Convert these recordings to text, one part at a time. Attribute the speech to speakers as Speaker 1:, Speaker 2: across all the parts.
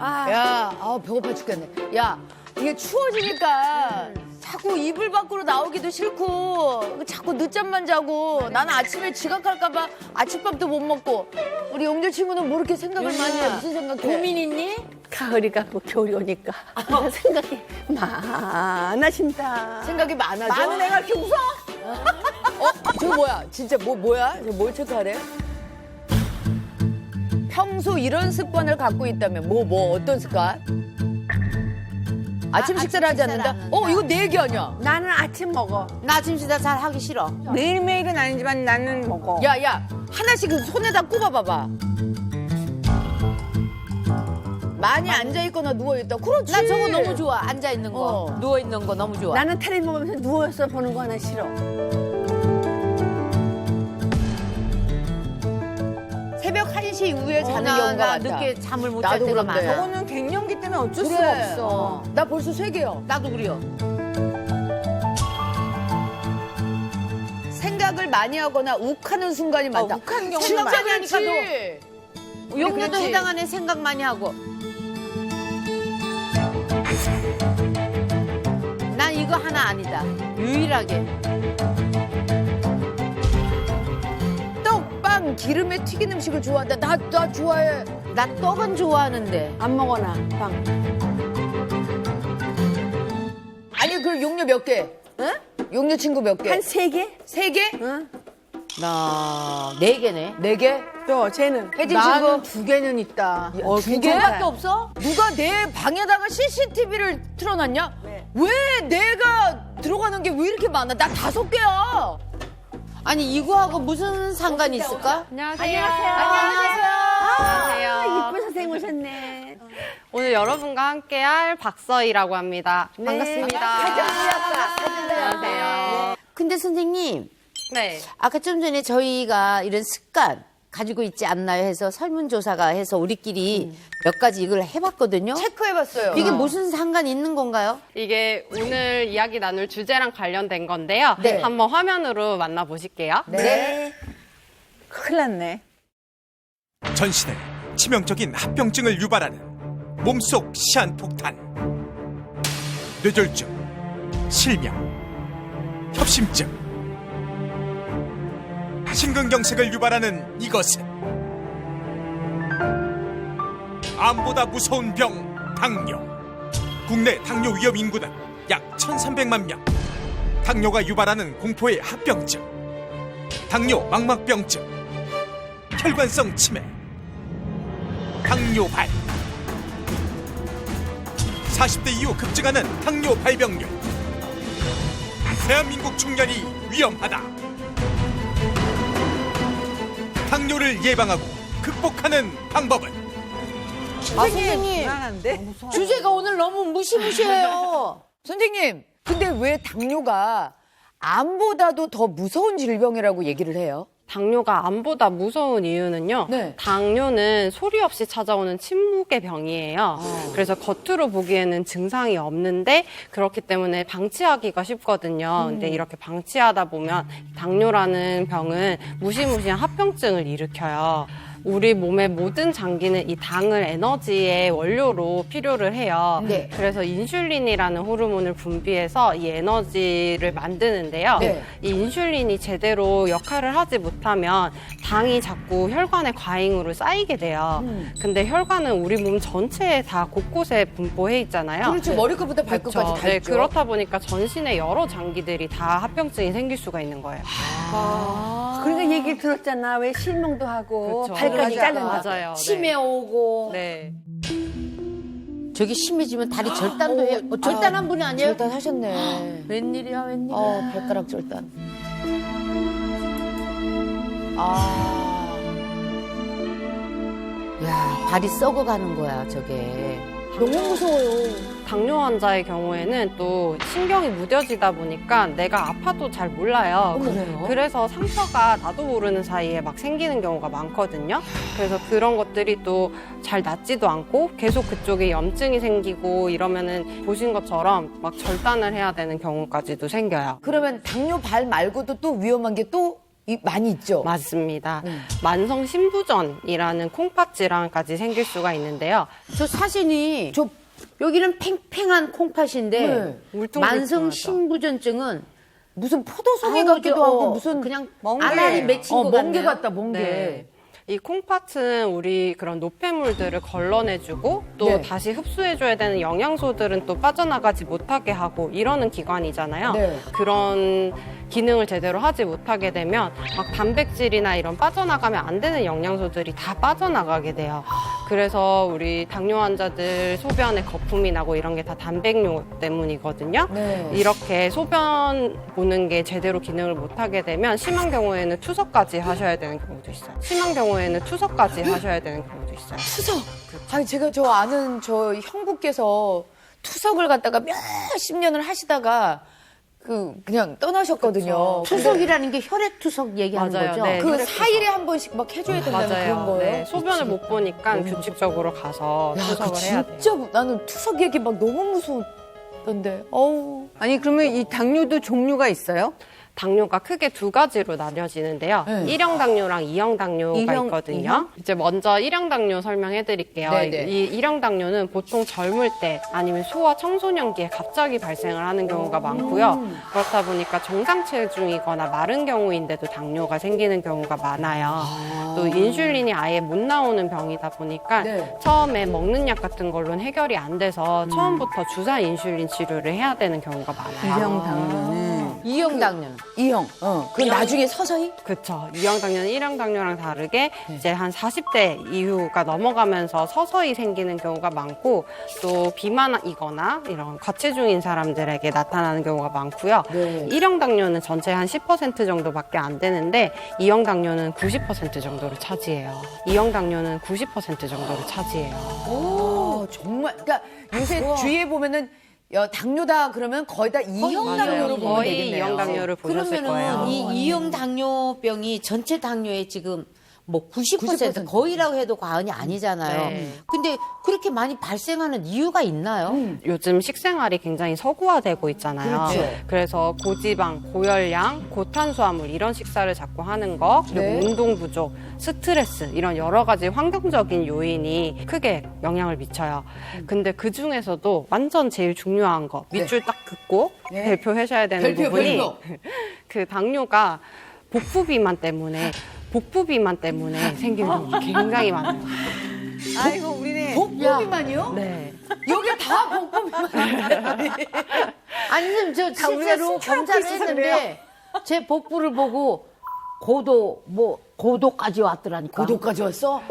Speaker 1: 야, 배고파 죽겠네. 야, 이게 추워지니까 자꾸 이불 밖으로 나오기도 싫고 자꾸 늦잠만 자고 나는 아침에 지각할까봐 아침밥도 못 먹고 우리 영재 친구는 뭐 이렇게 생각을 많이 해? 무슨 생각해?
Speaker 2: 고민 있니?
Speaker 3: 가을이 가고 겨울이 오니까 생각이 많아진다.
Speaker 1: 생각이 많아져?
Speaker 3: 많은 애가 이렇게 웃어?
Speaker 1: 저거 뭐야? 진짜 뭐야? 저 뭘 체크하래? 평소 이런 습관을 갖고 있다면 어떤 습관? 아침 식사를 하지 않는다? 이거 내 얘기 아니야?
Speaker 3: 나는 아침 먹어.
Speaker 2: 나 아침 식사 잘 하기 싫어.
Speaker 3: 매일매일은 아니지만 나는 먹어.
Speaker 1: 야, 하나씩 그 손에다 꼽아봐봐. 많이 앉아있거나 누워있다. 그렇지.
Speaker 2: 나 저거 너무 좋아. 앉아 있는 거, 누워 있는 거 너무 좋아.
Speaker 3: 나는 텔레비 보면서 누워서 보는 거 하나 싫어.
Speaker 1: 새벽 1시 이후에 자는 경우가
Speaker 2: 나
Speaker 1: 많다.
Speaker 2: 늦게 잠을 못 잘
Speaker 1: 나도
Speaker 2: 때가
Speaker 1: 그런데.
Speaker 2: 많아.
Speaker 3: 저거는 갱년기 때문에 어쩔
Speaker 1: 그래.
Speaker 3: 수가 없어.
Speaker 1: 나 벌써 3개요.
Speaker 2: 나도 그래요.
Speaker 1: 생각을 많이 하거나 욱하는 순간이 많다.
Speaker 2: 욱하는 경우가
Speaker 1: 진짜
Speaker 2: 많아.
Speaker 1: 많지.
Speaker 2: 용녀도
Speaker 1: 그렇지.
Speaker 2: 해당하네. 생각 많이 하고. 난 이거 하나 아니다. 유일하게.
Speaker 1: 떡빵 기름에 튀긴 음식을 좋아한다. 나 좋아해.
Speaker 2: 나 떡은 좋아하는데.
Speaker 3: 안 먹어나 빵.
Speaker 1: 아니 그 용녀 몇 개?
Speaker 3: 응?
Speaker 1: 용녀 친구 몇 개?
Speaker 3: 한 3개?
Speaker 1: 3개?
Speaker 3: 응?
Speaker 2: 나 4개네.
Speaker 1: 4개?
Speaker 3: 또 쟤는?
Speaker 1: 혜진
Speaker 3: 나는
Speaker 1: 친구?
Speaker 3: 2개는 있다.
Speaker 1: 두 개?
Speaker 2: 개밖에 없어?
Speaker 1: 누가 내 방에다가 CCTV를 틀어놨냐?
Speaker 3: 네.
Speaker 1: 왜 내가 들어가는 게 왜 이렇게 많아? 나 5개야.
Speaker 2: 아니 이거하고 무슨 상관이 있을까?
Speaker 4: 안녕하세요.
Speaker 3: 아, 이쁜 선생님 오셨네.
Speaker 4: 오늘 여러분과 함께할 박서희라고 합니다. 반갑습니다. 안녕하세요.
Speaker 2: 근데 선생님,
Speaker 4: 네.
Speaker 2: 아까 좀 전에 저희가 이런 습관 가지고 있지 않나요 해서 설문조사가 해서 우리끼리 몇 가지 이걸 해봤거든요.
Speaker 1: 체크해봤어요.
Speaker 2: 이게 무슨 상관이 있는 건가요?
Speaker 4: 이게 오늘 이야기 나눌 주제랑 관련된 건데요.
Speaker 1: 네.
Speaker 4: 한번 화면으로 만나보실게요.
Speaker 1: 네.
Speaker 3: 큰일 났네.
Speaker 5: 전신에 치명적인 합병증을 유발하는 몸속 시한폭탄, 뇌졸중, 실명, 협심증, 심근경색을 유발하는 이것은 암보다 무서운 병, 당뇨. 국내 당뇨 위험 인구는 약 1,300만 명. 당뇨가 유발하는 공포의 합병증, 당뇨 망막병증, 혈관성 치매, 당뇨발. 40대 이후 급증하는 당뇨 발병률. 대한민국 청년이 위험하다. 당뇨를 예방하고 극복하는 방법은
Speaker 2: 선생님,
Speaker 3: 불안한데?
Speaker 2: 주제가 오늘 너무 무시무시해요.
Speaker 1: 선생님, 근데 왜 당뇨가 암보다도 더 무서운 질병이라고 얘기를 해요?
Speaker 4: 당뇨가 암보다 무서운 이유는요.
Speaker 1: 네.
Speaker 4: 당뇨는 소리 없이 찾아오는 침묵의 병이에요. 그래서 겉으로 보기에는 증상이 없는데 그렇기 때문에 방치하기가 쉽거든요. 근데 이렇게 방치하다 보면 당뇨라는 병은 무시무시한 합병증을 일으켜요. 우리 몸의 모든 장기는 이 당을 에너지의 원료로 필요를 해요.
Speaker 1: 네.
Speaker 4: 그래서 인슐린이라는 호르몬을 분비해서 이 에너지를 만드는데요.
Speaker 1: 네.
Speaker 4: 이 인슐린이 제대로 역할을 하지 못하면 당이 자꾸 혈관의 과잉으로 쌓이게 돼요. 근데 혈관은 우리 몸 전체에 다 곳곳에 분포해 있잖아요.
Speaker 1: 그렇죠. 머리끝부터 발끝까지
Speaker 4: 그렇죠.
Speaker 1: 다
Speaker 4: 네,
Speaker 1: 있죠.
Speaker 4: 그렇다 보니까 전신의 여러 장기들이 다 합병증이 생길 수가 있는 거예요.
Speaker 3: 그러니까 얘기를 들었잖아. 왜 실명도 하고
Speaker 4: 그렇죠.
Speaker 3: 발까지
Speaker 1: 맞아.
Speaker 3: 잘라서.
Speaker 4: 맞아요.
Speaker 2: 치매 오고.
Speaker 4: 네.
Speaker 2: 저기 심해지면 다리 절단도 해요. 절단한 분이 아니에요?
Speaker 1: 절단하셨네.
Speaker 2: 웬일이야, 웬일이야.
Speaker 1: 발가락 절단.
Speaker 2: 야, 발이 썩어가는 거야, 저게.
Speaker 1: 너무 무서워요.
Speaker 4: 당뇨 환자의 경우에는 또 신경이 무뎌지다 보니까 내가 아파도 잘 몰라요. 그래서 상처가 나도 모르는 사이에 막 생기는 경우가 많거든요. 그래서 그런 것들이 또 잘 낫지도 않고 계속 그쪽에 염증이 생기고 이러면은 보신 것처럼 막 절단을 해야 되는 경우까지도 생겨요.
Speaker 1: 그러면 당뇨발 말고도 또 위험한 게 또 많이 있죠.
Speaker 4: 맞습니다. 만성 신부전이라는 콩팥 질환까지 생길 수가 있는데요.
Speaker 2: 저 사진이 여기는 팽팽한 콩팥인데
Speaker 4: 울퉁불퉁하죠.
Speaker 2: 만성 신부전증은
Speaker 1: 무슨 포도송이 같기도 하고 무슨
Speaker 2: 그냥
Speaker 3: 멍게.
Speaker 2: 알알이 맺힌 것
Speaker 1: 멍게
Speaker 2: 같네요.
Speaker 1: 같다, 멍게.
Speaker 4: 네. 이 콩팥은 우리 그런 노폐물들을 걸러내주고 또
Speaker 1: 네.
Speaker 4: 다시 흡수해줘야 되는 영양소들은 또 빠져나가지 못하게 하고 이러는 기관이잖아요.
Speaker 1: 네.
Speaker 4: 그런 기능을 제대로 하지 못하게 되면 막 단백질이나 이런 빠져나가면 안 되는 영양소들이 다 빠져나가게 돼요. 그래서 우리 당뇨 환자들 소변에 거품이 나고 이런 게 다 단백뇨 때문이거든요.
Speaker 1: 네.
Speaker 4: 이렇게 소변 보는 게 제대로 기능을 못하게 되면 심한 경우에는 투석까지 하셔야 되는 경우도 있어요. 심한 경우에는 투석까지 하셔야 되는 경우도 있어요.
Speaker 1: 투석. 아니 제가 저 아는 저 형부께서 투석을 갖다가 몇십 년을 하시다가 그냥 떠나셨거든요.
Speaker 2: 투석이라는 게 혈액투석 얘기하는
Speaker 4: 맞아요.
Speaker 2: 거죠?
Speaker 4: 네.
Speaker 1: 그
Speaker 4: 혈액투석.
Speaker 1: 4일에 한 번씩 막 해줘야 된다는 그런 거예요.
Speaker 4: 네, 소변을 못 보니까 규칙적으로 가서
Speaker 1: 야,
Speaker 4: 투석을
Speaker 1: 그
Speaker 4: 해야 돼요.
Speaker 1: 진짜 나는 투석 얘기 막 너무 무서웠던데. 어우.
Speaker 3: 아니 그러면 이 당뇨도 종류가 있어요?
Speaker 4: 당뇨가 크게 두 가지로 나뉘어지는데요.
Speaker 1: 네.
Speaker 4: 1형 당뇨랑 2형 당뇨가
Speaker 3: 이형,
Speaker 4: 있거든요.
Speaker 3: 이형?
Speaker 4: 이제 먼저 1형 당뇨 설명해 드릴게요.
Speaker 1: 네네.
Speaker 4: 이 1형 당뇨는 보통 젊을 때 아니면 소아 청소년기에 갑자기 발생을 하는 경우가 많고요. 그렇다 보니까 정상 체중이거나 마른 경우인데도 당뇨가 생기는 경우가 많아요. 또 인슐린이 아예 못 나오는 병이다 보니까
Speaker 1: 네.
Speaker 4: 처음에 먹는 약 같은 걸로는 해결이 안 돼서 처음부터 주사 인슐린 치료를 해야 되는 경우가 많아요.
Speaker 3: 이형 당뇨는
Speaker 2: 이형 당뇨는.
Speaker 1: 이형. 그 나중에 서서히?
Speaker 4: 그렇죠. 2형 당뇨는 1형 당뇨랑 다르게 이제 한 40대 이후가 넘어가면서 서서히 생기는 경우가 많고 또 비만이거나 이런 과체중인 사람들에게 나타나는 경우가 많고요.
Speaker 1: 네.
Speaker 4: 1형 당뇨는 전체 한 10% 정도밖에 안 되는데 2형 당뇨는 90% 정도를 차지해요. 2형 당뇨는 90% 정도를 차지해요.
Speaker 1: 오, 정말. 그러니까 요새 주위에 보면은 당뇨다 그러면 거의 다 이형 당뇨로 보면
Speaker 4: 거의
Speaker 1: 되겠네요.
Speaker 4: 2형 당뇨를 보셨을 거예요.
Speaker 2: 그러면은 이 이형 당뇨병이 전체 당뇨의 지금 뭐 90% 거의라고 해도 과언이 아니잖아요.
Speaker 4: 네.
Speaker 2: 근데 그렇게 많이 발생하는 이유가 있나요?
Speaker 4: 요즘 식생활이 굉장히 서구화되고 있잖아요.
Speaker 1: 그렇죠.
Speaker 4: 그래서 고지방, 고열량, 고탄수화물 이런 식사를 자꾸 하는 거, 그리고
Speaker 1: 네.
Speaker 4: 운동 부족, 스트레스 이런 여러 가지 환경적인 요인이 크게 영향을 미쳐요. 근데 그 중에서도 완전 제일 중요한 거 밑줄 딱 긋고
Speaker 1: 네.
Speaker 4: 발표하셔야 되는
Speaker 1: 별표,
Speaker 4: 부분이
Speaker 1: 별표.
Speaker 4: 그 당뇨가 복부비만 때문에 생기는 경우가 굉장히 많아요.
Speaker 3: 아이고 우리네
Speaker 1: 복부비만이요?
Speaker 4: 네.
Speaker 1: 여기 다 복부비만.
Speaker 2: 아니, 선생님, 저
Speaker 3: 다 우리가
Speaker 2: 실제로
Speaker 3: 숨겨놓고
Speaker 2: 검사를
Speaker 3: 있어서
Speaker 2: 했는데 제 복부를 보고 고도까지 왔더라니까.
Speaker 1: 고도까지 왔어?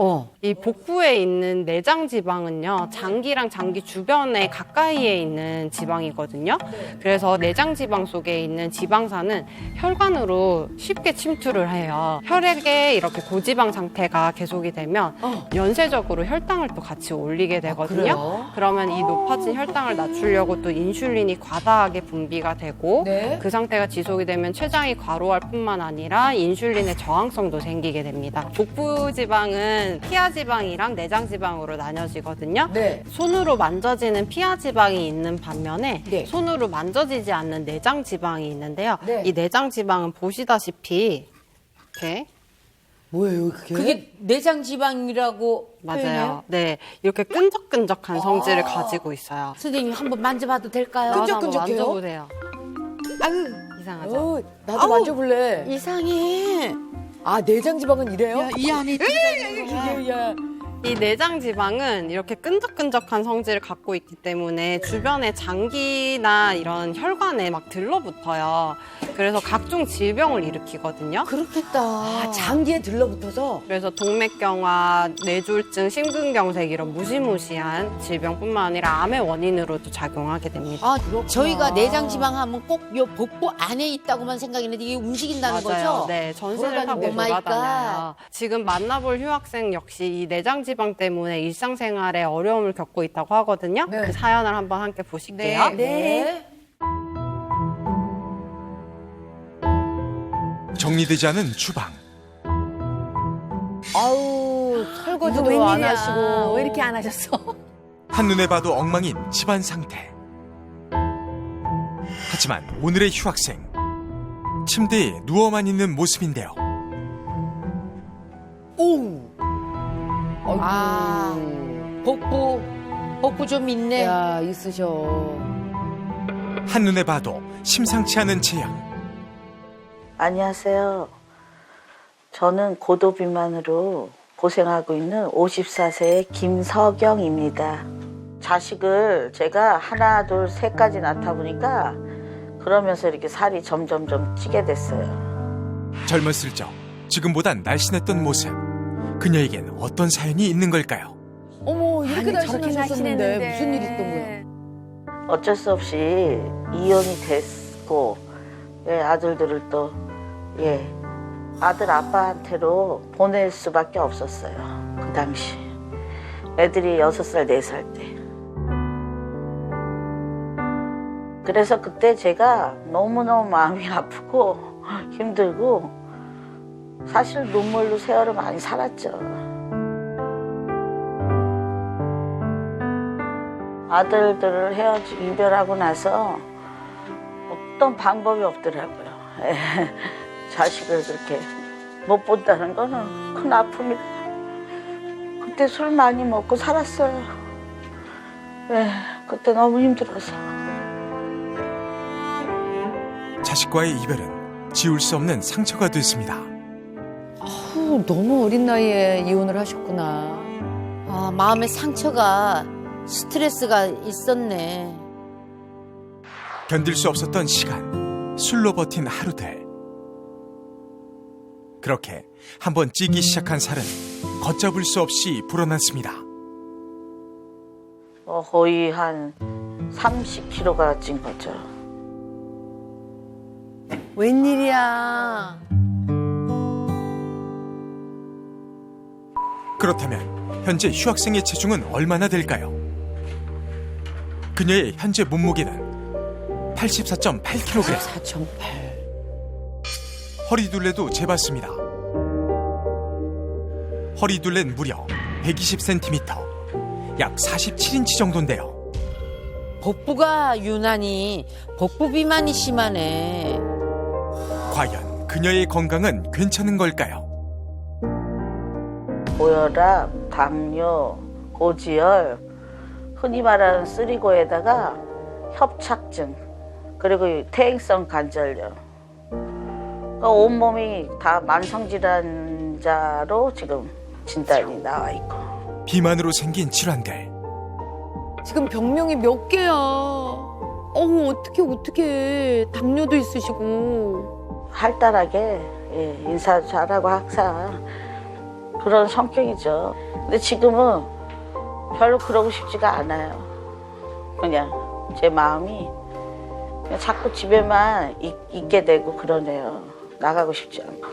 Speaker 4: 이 복부에 있는 내장 지방은요, 장기랑 장기 주변에 가까이에 있는 지방이거든요. 그래서 내장 지방 속에 있는 지방산은 혈관으로 쉽게 침투를 해요. 혈액에 이렇게 고지방 상태가 계속이 되면 연쇄적으로 혈당을 또 같이 올리게 되거든요.
Speaker 1: 그래요?
Speaker 4: 그러면 이 높아진 혈당을 낮추려고 또 인슐린이 과다하게 분비가 되고
Speaker 1: 네.
Speaker 4: 그 상태가 지속이 되면 췌장이 과로할 뿐만 아니라 인슐린의 저항성도 생기게 됩니다. 복부 지방은 피하 지방이랑 내장 지방으로 나뉘어지거든요.
Speaker 1: 네.
Speaker 4: 손으로 만져지는 피하 지방이 있는 반면에
Speaker 1: 네.
Speaker 4: 손으로 만져지지 않는 내장 지방이 있는데요.
Speaker 1: 네.
Speaker 4: 이 내장 지방은 보시다시피 이렇게
Speaker 1: 뭐예요, 그게?
Speaker 2: 그게 내장 지방이라고
Speaker 4: 맞아요.
Speaker 2: 표현해요?
Speaker 4: 네, 이렇게 끈적끈적한 성질을 가지고 있어요.
Speaker 2: 선생님 한번 만져봐도 될까요?
Speaker 4: 나와서 한번
Speaker 1: 끈적끈적해요?
Speaker 4: 만져보세요.
Speaker 2: 아유,
Speaker 4: 이상하죠?
Speaker 1: 나도 만져볼래.
Speaker 2: 이상해.
Speaker 1: 아, 내장 지방은 이래요?
Speaker 2: 이 안에
Speaker 1: 이게, 야.
Speaker 4: 이 내장 지방은 이렇게 끈적끈적한 성질을 갖고 있기 때문에 주변에 장기나 이런 혈관에 막 들러붙어요. 그래서 각종 질병을 일으키거든요.
Speaker 2: 그렇겠다.
Speaker 1: 아, 장기에 들러붙어서?
Speaker 4: 그래서 동맥경화, 뇌졸중, 심근경색 이런 무시무시한 질병뿐만 아니라 암의 원인으로도 작용하게 됩니다.
Speaker 2: 아, 저희가 내장 지방 하면 꼭 요 복부 안에 있다고만 생각했는데 이게 움직인다는
Speaker 4: 맞아요.
Speaker 2: 거죠?
Speaker 4: 네, 전신을 타고
Speaker 2: 돌아다니는 거.
Speaker 4: 돌아다녀요. 지금 만나볼 휴학생 역시 이 내장 지방 때문에 일상생활에 어려움을 겪고 있다고 하거든요.
Speaker 1: 네.
Speaker 4: 그 사연을 한번 함께 보실게요.
Speaker 1: 네.
Speaker 5: 정리되지 않은 주방.
Speaker 1: 아우,
Speaker 3: 이거
Speaker 1: 설거지도
Speaker 3: 웬일이야.
Speaker 1: 안 하시고.
Speaker 3: 왜 이렇게 안 하셨어?
Speaker 5: 한눈에 봐도 엉망인 집안 상태. 하지만 오늘의 휴학생. 침대에 누워만 있는 모습인데요.
Speaker 2: 아, 복부 좀 있네.
Speaker 1: 야, 있으셔.
Speaker 5: 한눈에 봐도 심상치 않은 체형.
Speaker 6: 안녕하세요. 저는 고도비만으로 고생하고 있는 54세의 김서경입니다. 자식을 제가 하나, 둘, 셋까지 낳다 보니까 그러면서 이렇게 살이 점점점 찌게 됐어요.
Speaker 5: 젊었을 적 지금보단 날씬했던 모습. 그녀에겐 어떤 사연이 있는 걸까요?
Speaker 1: 어머, 이렇게
Speaker 3: 아니, 저렇게
Speaker 1: 날씬하셨는데
Speaker 3: 날씬했는데.
Speaker 1: 무슨 일이 있던 거야?
Speaker 6: 어쩔 수 없이 이혼이 됐고 아들들을 또 아들 아빠한테로 보낼 수밖에 없었어요. 그 당시 애들이 6살, 4살 때. 그래서 그때 제가 너무너무 마음이 아프고 힘들고 사실 눈물로 세월을 많이 살았죠. 아들들을 이별하고 나서 어떤 방법이 없더라고요. 자식을 그렇게 못 본다는 거는 큰 아픔이다. 그때 술 많이 먹고 살았어요. 그때 너무 힘들어서.
Speaker 5: 자식과의 이별은 지울 수 없는 상처가 됐습니다.
Speaker 1: 너무 어린 나이에 이혼을 하셨구나.
Speaker 2: 아, 마음에 상처가 스트레스가 있었네.
Speaker 5: 견딜 수 없었던 시간, 술로 버틴 하루들. 그렇게 한번 찌기 시작한 살은 걷잡을 수 없이 불어났습니다.
Speaker 6: 거의 한 30kg가 찐 거죠.
Speaker 3: 웬일이야.
Speaker 5: 그렇다면 현재 휴학생의 체중은 얼마나 될까요? 그녀의 현재 몸무게는 84.8kg.
Speaker 1: 4.8.
Speaker 5: 허리둘레도 재봤습니다. 허리둘레는 무려 120cm, 약 47인치 정도인데요.
Speaker 2: 복부가 유난히 복부 비만이 심하네.
Speaker 5: 과연 그녀의 건강은 괜찮은 걸까요?
Speaker 6: 고혈압, 당뇨, 고지혈, 흔히 말하는 쓰리고에다가 협착증, 그리고 퇴행성 관절염. 그러니까 온몸이 다 만성질환자로 지금 진단이 나와 있고.
Speaker 5: 비만으로 생긴 질환들.
Speaker 1: 지금 병명이 몇 개야. 어떻게. 당뇨도 있으시고.
Speaker 6: 활달하게 인사 잘하고 항상 그런 성격이죠. 근데 지금은 별로 그러고 싶지가 않아요. 그냥 제 마음이 그냥 자꾸 집에만 있게 되고 그러네요. 나가고 싶지 않고.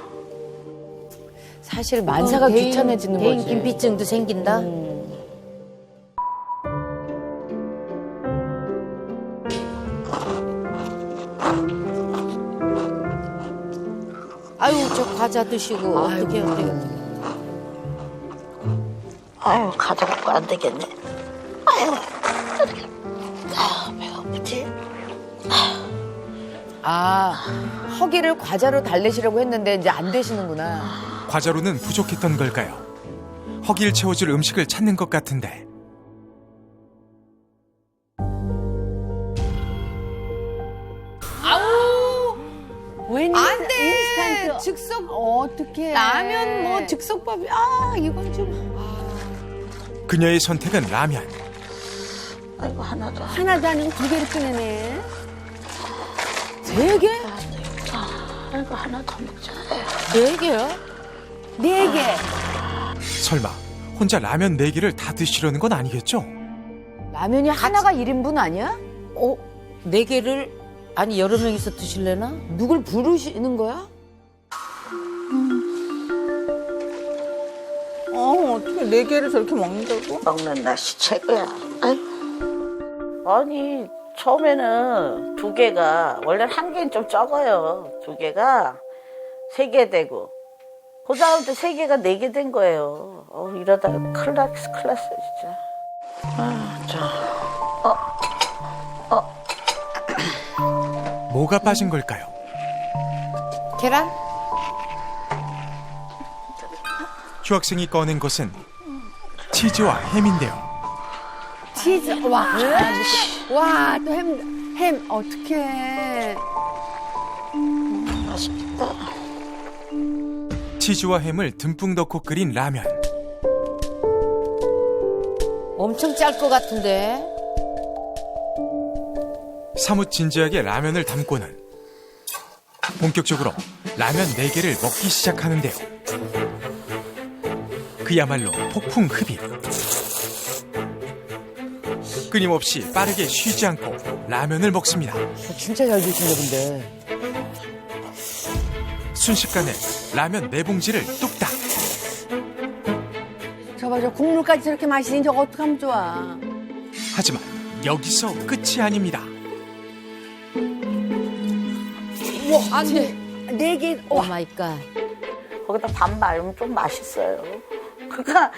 Speaker 1: 사실 만사가 귀찮아지는
Speaker 2: 개인
Speaker 1: 거지.
Speaker 2: 긴피증도 생긴다. 아유, 저 과자 드시고 어떻게.
Speaker 6: 아유, 가자 먹고 안 되겠네. 아유, 배고프지?
Speaker 1: 허기를 과자로 달래시려고 했는데 이제 안 되시는구나.
Speaker 5: 과자로는 부족했던 걸까요? 허기를 채워줄 음식을 찾는 것 같은데.
Speaker 3: 웬일이야.
Speaker 1: 안 돼.
Speaker 3: 인스턴트.
Speaker 1: 즉석
Speaker 3: 어떡해.
Speaker 1: 라면 뭐 즉석밥이 이건 좀.
Speaker 5: 그녀의 선택은 라면.
Speaker 6: 아이고, 하나도.
Speaker 3: 하나도 안 하고 2개를 꺼내네.
Speaker 1: 3개?
Speaker 6: 아이고, 하나 더 먹자.
Speaker 2: 4개요?
Speaker 3: 4개.
Speaker 5: 설마 혼자 라면 4개를 다 드시려는 건 아니겠죠?
Speaker 1: 라면이 하나가 1인분 아니야?
Speaker 2: 4개를 아니 여러 명이서 드실래나?
Speaker 1: 누굴 부르시는 거야?
Speaker 7: 어떻게 4개를 저렇게 먹는다고?
Speaker 6: 먹는 날씨 최고야. 아유. 아니 처음에는 2개가 원래 1개는 좀 적어요. 2개가 3개 되고 그 다음부터 3개가 4개 된 거예요. 이러다가 큰일 났어요 진짜.
Speaker 5: 뭐가 빠진 걸까요?
Speaker 2: 계란?
Speaker 5: 휴학생이 꺼낸 것은 치즈와 햄인데요.
Speaker 3: 치즈, 와, 또 햄, 어떡해.
Speaker 6: 맛있겠다.
Speaker 5: 치즈와 햄을 듬뿍 넣고 끓인 라면.
Speaker 2: 엄청 짤 것 같은데.
Speaker 5: 사뭇 진지하게 라면을 담고는 본격적으로 라면 4개를 먹기 시작하는데요. 그야말로 폭풍 흡입. 끊임없이 빠르게 쉬지 않고 라면을 먹습니다.
Speaker 1: 진짜 잘 드신다 근데.
Speaker 5: 순식간에 라면 4봉지를 뚝딱.
Speaker 3: 저 국물까지 저렇게 마시니 저거 어떡하면 좋아.
Speaker 5: 하지만 여기서 끝이 아닙니다.
Speaker 3: 와, 네 개,
Speaker 2: 오 마이 갓.
Speaker 6: 거기다 밥 말면 좀 맛있어요. 그러니까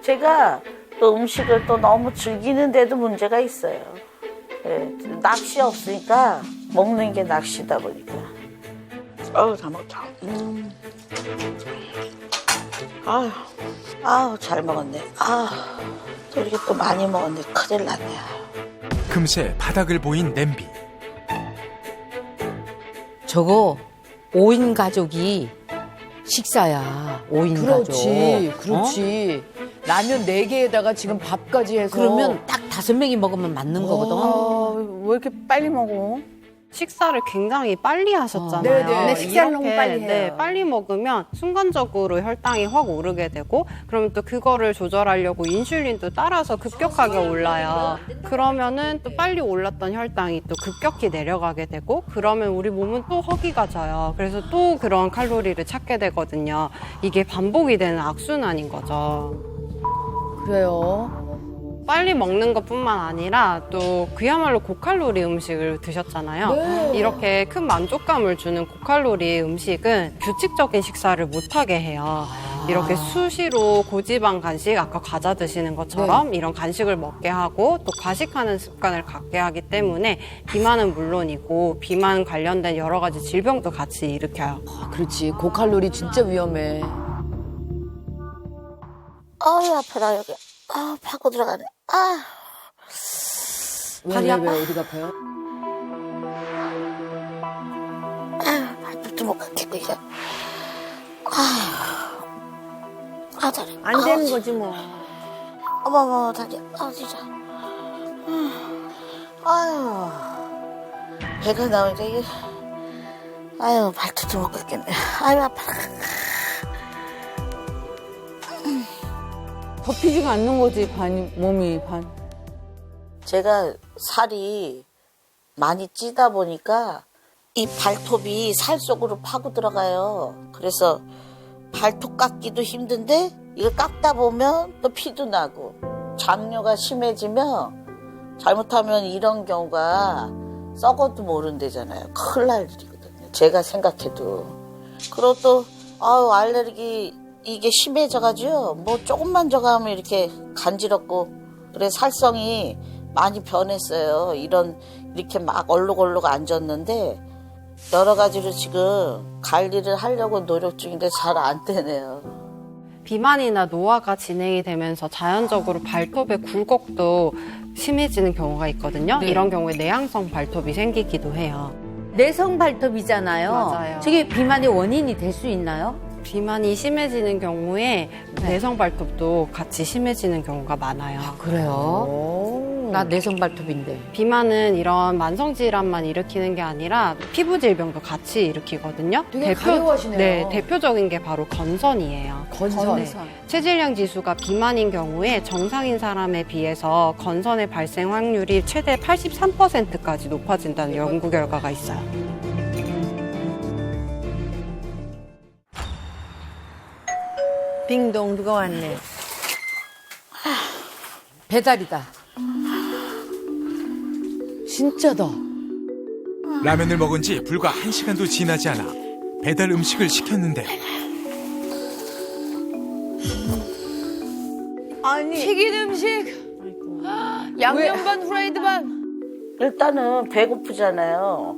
Speaker 6: 제가 또 음식을 또 너무 즐기는데도 문제가 있어요. 예, 낚시 없으니까 먹는 게 낚시다 보니까. 잘 먹자. 잘 먹었네. 또 이렇게 또 많이 먹었네. 큰일 났네.
Speaker 5: 금세 바닥을 보인 냄비.
Speaker 2: 저거 5인 가족이 식사야. 5인
Speaker 1: 그렇지,
Speaker 2: 가족.
Speaker 1: 그렇지. 라면 4개에다가 지금 밥까지 해서.
Speaker 2: 그러면 딱 5명이 먹으면 맞는 거거든.
Speaker 7: 왜 이렇게 빨리 먹어?
Speaker 4: 식사를 굉장히 빨리 하셨잖아요.
Speaker 1: 네네.
Speaker 3: 네, 식사를 너무
Speaker 4: 이렇게,
Speaker 3: 빨리 해요.
Speaker 4: 네, 빨리 먹으면 순간적으로 혈당이 확 오르게 되고 그러면 또 그거를 조절하려고 인슐린도 따라서 급격하게 올라요. 그러면은 또 빨리 올랐던 혈당이 또 급격히 내려가게 되고 그러면 우리 몸은 또 허기가 져요. 그래서 또 그런 칼로리를 찾게 되거든요. 이게 반복이 되는 악순환인 거죠.
Speaker 1: 그래요.
Speaker 4: 빨리 먹는 것뿐만 아니라 또 그야말로 고칼로리 음식을 드셨잖아요.
Speaker 1: 네.
Speaker 4: 이렇게 큰 만족감을 주는 고칼로리 음식은 규칙적인 식사를 못하게 해요. 이렇게 수시로 고지방 간식, 아까 과자 드시는 것처럼 이런 간식을 먹게 하고 또 과식하는 습관을 갖게 하기 때문에 비만은 물론이고 비만 관련된 여러 가지 질병도 같이 일으켜요.
Speaker 1: 그렇지. 고칼로리 진짜 위험해.
Speaker 6: 아파라 여기. 파고 들어가네.
Speaker 1: 왜 어디가 아파요?
Speaker 6: 발톱도 못 깎이고 이게. 다리.
Speaker 3: 안 되는 거지, 뭐.
Speaker 6: 어머머 다리. 진짜. 배가 나오니까 이게. 발톱도 못 깎겠네. 아파라.
Speaker 7: 덮이지가 않는 거지, 몸이 반.
Speaker 6: 제가 살이 많이 찌다 보니까 이 발톱이 살 속으로 파고 들어가요. 그래서 발톱 깎기도 힘든데 이거 깎다 보면 또 피도 나고 장뇨가 심해지면 잘못하면 이런 경우가 썩어도 모른대잖아요. 큰일 날 일이거든요. 제가 생각해도. 그리고 또 알레르기 이게 심해져가지고 뭐 조금만 저거 하면 이렇게 간지럽고 그래 살성이 많이 변했어요. 이렇게 막 얼룩얼룩 앉았는데 여러 가지로 지금 관리를 하려고 노력 중인데 잘 안 되네요.
Speaker 4: 비만이나 노화가 진행이 되면서 자연적으로 발톱의 굴곡도 심해지는 경우가 있거든요. 이런 경우에 내향성 발톱이 생기기도 해요.
Speaker 2: 내성 발톱이잖아요.
Speaker 4: 맞아요.
Speaker 2: 저게 비만의 원인이 될 수 있나요?
Speaker 4: 비만이 심해지는 경우에 내성 발톱도 같이 심해지는 경우가 많아요.
Speaker 2: 그래요? 나 내성 발톱인데.
Speaker 4: 비만은 이런 만성 질환만 일으키는 게 아니라 피부 질병도 같이 일으키거든요.
Speaker 1: 되게 가려워하시네요.
Speaker 4: 네, 대표적인 게 바로 건선이에요.
Speaker 1: 건선.
Speaker 4: 네. 체질량 지수가 비만인 경우에 정상인 사람에 비해서 건선의 발생 확률이 최대 83%까지 높아진다는 연구 결과가 있어요.
Speaker 3: 빙동 누가 왔네.
Speaker 2: 배달이다.
Speaker 1: 진짜다.
Speaker 5: 라면을 먹은 지 불과 1시간도 지나지 않아 배달 음식을 시켰는데요.
Speaker 3: 아니
Speaker 1: 튀긴 음식. 양념 반 후라이드 반.
Speaker 6: 일단은 배고프잖아요.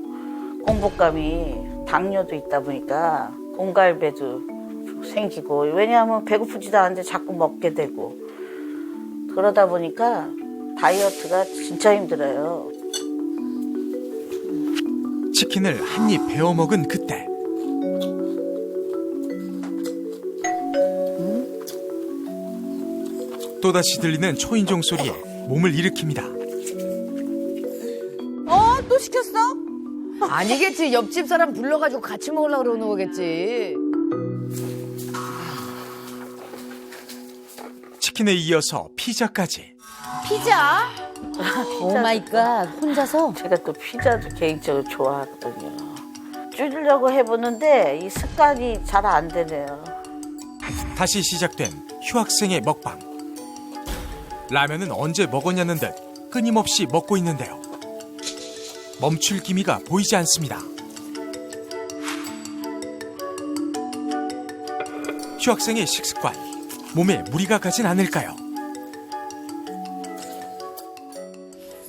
Speaker 6: 공복감이 당뇨도 있다 보니까 공갈배도 생기고 왜냐하면 배고프지도 않은데 자꾸 먹게 되고 그러다 보니까 다이어트가 진짜 힘들어요.
Speaker 5: 치킨을 한 입 베어 먹은 그때 또다시 들리는 초인종 소리에 몸을 일으킵니다.
Speaker 1: 또 시켰어? 아니겠지. 옆집 사람 불러가지고 같이 먹으려고 그러는 거겠지.
Speaker 5: 치킨에 이어서 피자까지.
Speaker 1: 피자?
Speaker 2: 오 마이 갓. 혼자서?
Speaker 6: 제가 또 피자도 개인적으로 좋아하거든요. 줄이려고 해보는데 이 습관이 잘 안 되네요.
Speaker 5: 다시 시작된 휴학생의 먹방. 라면은 언제 먹었냐는 듯 끊임없이 먹고 있는데요. 멈출 기미가 보이지 않습니다. 휴학생의 식습관, 몸에 무리가 가진 않을까요?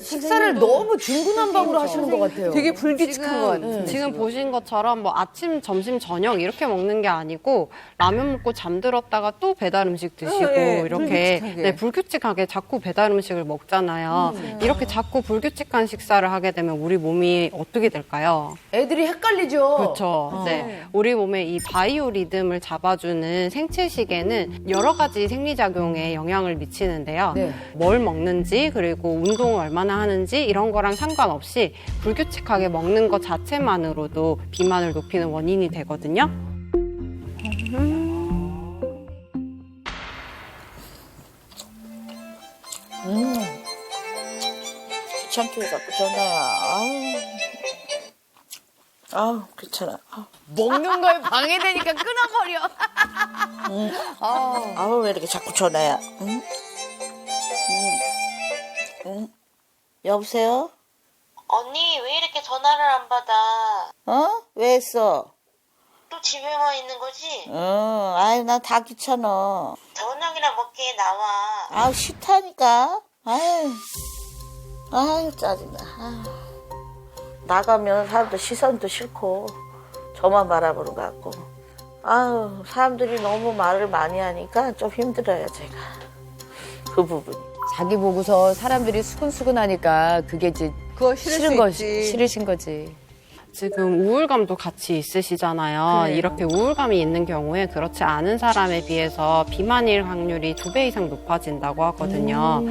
Speaker 1: 식사를 너무 중구난방으로 하시는 것 같아요.
Speaker 3: 되게 불규칙한 것 같아요.
Speaker 4: 지금 보신 것처럼 뭐 아침, 점심, 저녁 이렇게 먹는 게 아니고 라면 먹고 잠들었다가 또 배달 음식 드시고
Speaker 3: 네,
Speaker 4: 이렇게
Speaker 3: 불규칙하게.
Speaker 4: 불규칙하게 자꾸 배달 음식을 먹잖아요. 이렇게 자꾸 불규칙한 식사를 하게 되면 우리 몸이 어떻게 될까요?
Speaker 1: 애들이 헷갈리죠.
Speaker 4: 그렇죠. 네. 우리 몸의 이 바이오 리듬을 잡아주는 생체 시계는 여러 가지 생리작용에 영향을 미치는데요.
Speaker 1: 네.
Speaker 4: 뭘 먹는지 그리고 운동을 얼마나 하는지 이런 거랑 상관없이 불규칙하게 먹는 것 자체만으로도 비만을 높이는 원인이 되거든요.
Speaker 6: 귀찮게 해갖고 전화야. 아우 귀찮아.
Speaker 1: 먹는 거에 방해되니까 끊어버려.
Speaker 6: 아우 왜 이렇게 자꾸 전화야. 응? 응? 여보세요?
Speaker 8: 언니, 왜 이렇게 전화를 안 받아?
Speaker 6: 어? 왜 했어?
Speaker 8: 또 집에만 있는 거지?
Speaker 6: 아유 나 다 귀찮아.
Speaker 8: 저녁이나 먹게 나와.
Speaker 6: 아우 싫다니까. 아유 짜증나. 아유. 나가면 사람들 시선도 싫고 저만 바라보는 것 같고. 아유 사람들이 너무 말을 많이 하니까 좀 힘들어요 제가. 그 부분이.
Speaker 1: 자기 보고서 사람들이 수근수근하니까 그게 이제
Speaker 3: 그거
Speaker 1: 싫은 거지. 싫으신 거지.
Speaker 4: 지금 우울감도 같이 있으시잖아요. 이렇게 우울감이 있는 경우에 그렇지 않은 사람에 비해서 비만일 확률이 2배 이상 높아진다고 하거든요.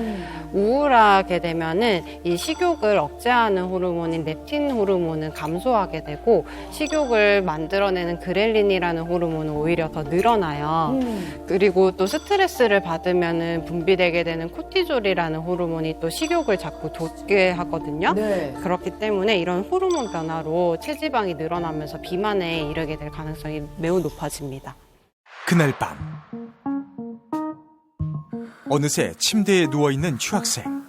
Speaker 4: 우울하게 되면은 이 식욕을 억제하는 호르몬인 렙틴 호르몬은 감소하게 되고 식욕을 만들어내는 그렐린이라는 호르몬은 오히려 더 늘어나요. 그리고 또 스트레스를 받으면은 분비되게 되는 코티졸이라는 호르몬이 또 식욕을 자꾸 돋게 하거든요.
Speaker 1: 네.
Speaker 4: 그렇기 때문에 이런 호르몬 변화로 체지방이 늘어나면서 비만에 이르게 될 가능성이 매우 높아집니다.
Speaker 5: 그날 밤 어느새 침대에 누워있는 휴학생.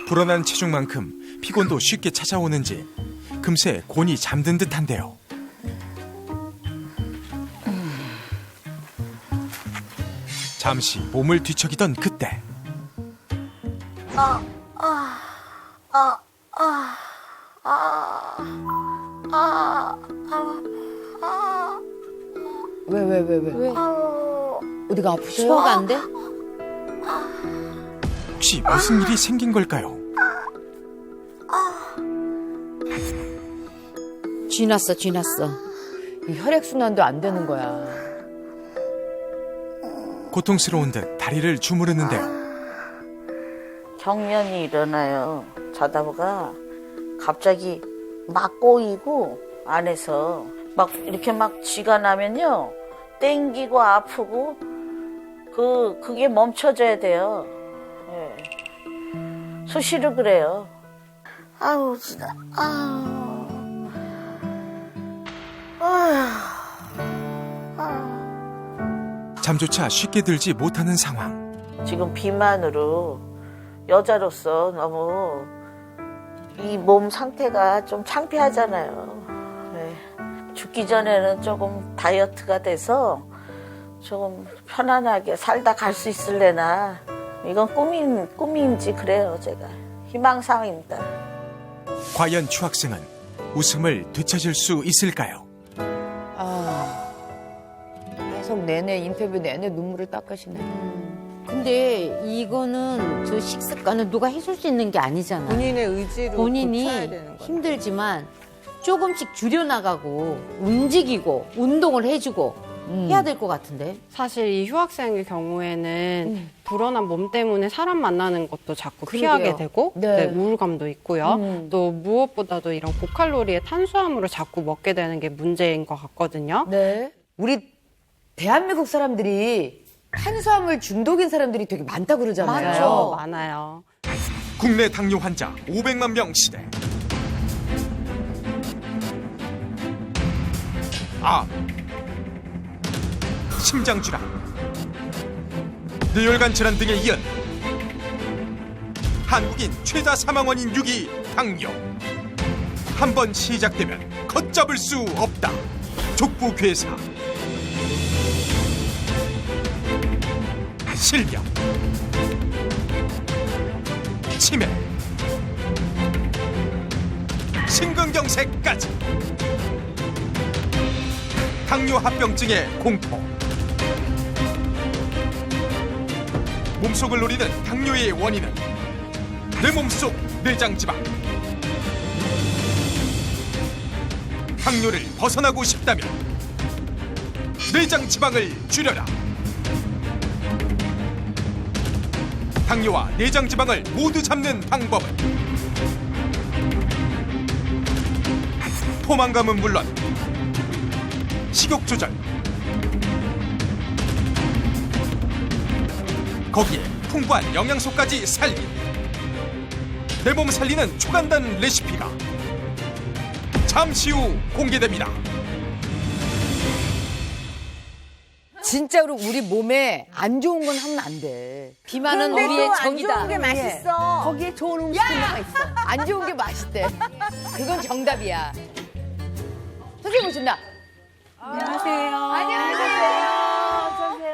Speaker 5: 불어난 체중만큼 피곤도 쉽게 찾아오는지 금세 곤히 잠든 듯한데요. 잠시 몸을 뒤척이던 그때
Speaker 1: 왜? 어디가 아프세요?
Speaker 2: 소화가 안 돼?
Speaker 5: 혹시 무슨 일이 생긴 걸까요?
Speaker 2: 쥐났어.
Speaker 1: 이 혈액순환도 안 되는 거야.
Speaker 5: 고통스러운 듯 다리를 주무르는데요.
Speaker 6: 경련이 일어나요. 자다보가 갑자기 막 꼬이고 안에서 막 이렇게 막 쥐가 나면요. 땡기고 아프고 그게 멈춰져야 돼요. 예. 수시로 그래요. 아우 진짜
Speaker 5: 잠조차 쉽게 들지 못하는 상황.
Speaker 6: 지금 비만으로 여자로서 너무 이 몸 상태가 좀 창피하잖아요. 네. 죽기 전에는 조금 다이어트가 돼서 조금 편안하게 살다 갈 수 있을래나 이건 꿈인지 그래요. 제가 희망사항입니다.
Speaker 5: 과연 추학생은 웃음을 되찾을 수 있을까요?
Speaker 1: 계속 내내 인터뷰 내내 눈물을 닦으시네.
Speaker 2: 근데 이거는 저 식습관은 누가 해줄 수 있는 게 아니잖아.
Speaker 7: 본인의 의지로 고쳐야
Speaker 2: 본인이
Speaker 7: 되는 거야.
Speaker 2: 힘들지만 조금씩 줄여나가고 움직이고 운동을 해주고 해야 될 것 같은데.
Speaker 4: 사실 이 휴학생의 경우에는 불어난 몸 때문에 사람 만나는 것도 자꾸 피하게 되고
Speaker 1: 네.
Speaker 4: 네, 우울감도 있고요. 또 무엇보다도 이런 고칼로리의 탄수화물을 자꾸 먹게 되는 게 문제인 것 같거든요.
Speaker 1: 네. 우리 대한민국 사람들이 탄수화물 중독인 사람들이 되게 많다고 그러잖아요.
Speaker 4: 많아요.
Speaker 5: 국내 당뇨 환자 500만 명 시대. 암, 심장질환, 뇌혈관 질환 등에 이은 한국인 최다 사망 원인 6위 당뇨. 한 번 시작되면 걷잡을 수 없다. 족부괴사, 실명, 치매, 심근경색까지 당뇨 합병증의 공포. 몸속을 노리는 당뇨의 원인은 내 몸속 내장지방. 당뇨를 벗어나고 싶다면 내장지방을 줄여라. 당뇨와 내장지방을 모두 잡는 방법은 포만감은 물론 식욕 조절, 거기에 풍부한 영양소까지 살린 내 몸 살리는 초간단 레시피가 잠시 후 공개됩니다.
Speaker 1: 진짜로 우리 몸에 안 좋은 건 하면 안 돼.
Speaker 2: 비만은 우리의 적이다.
Speaker 3: 안 좋은 게 맛있어. 거기에 좋은 음식이 나가 있어.
Speaker 1: 안 좋은 게 맛있대. 그건 정답이야. 선생님 오신다.
Speaker 3: 안녕하세요.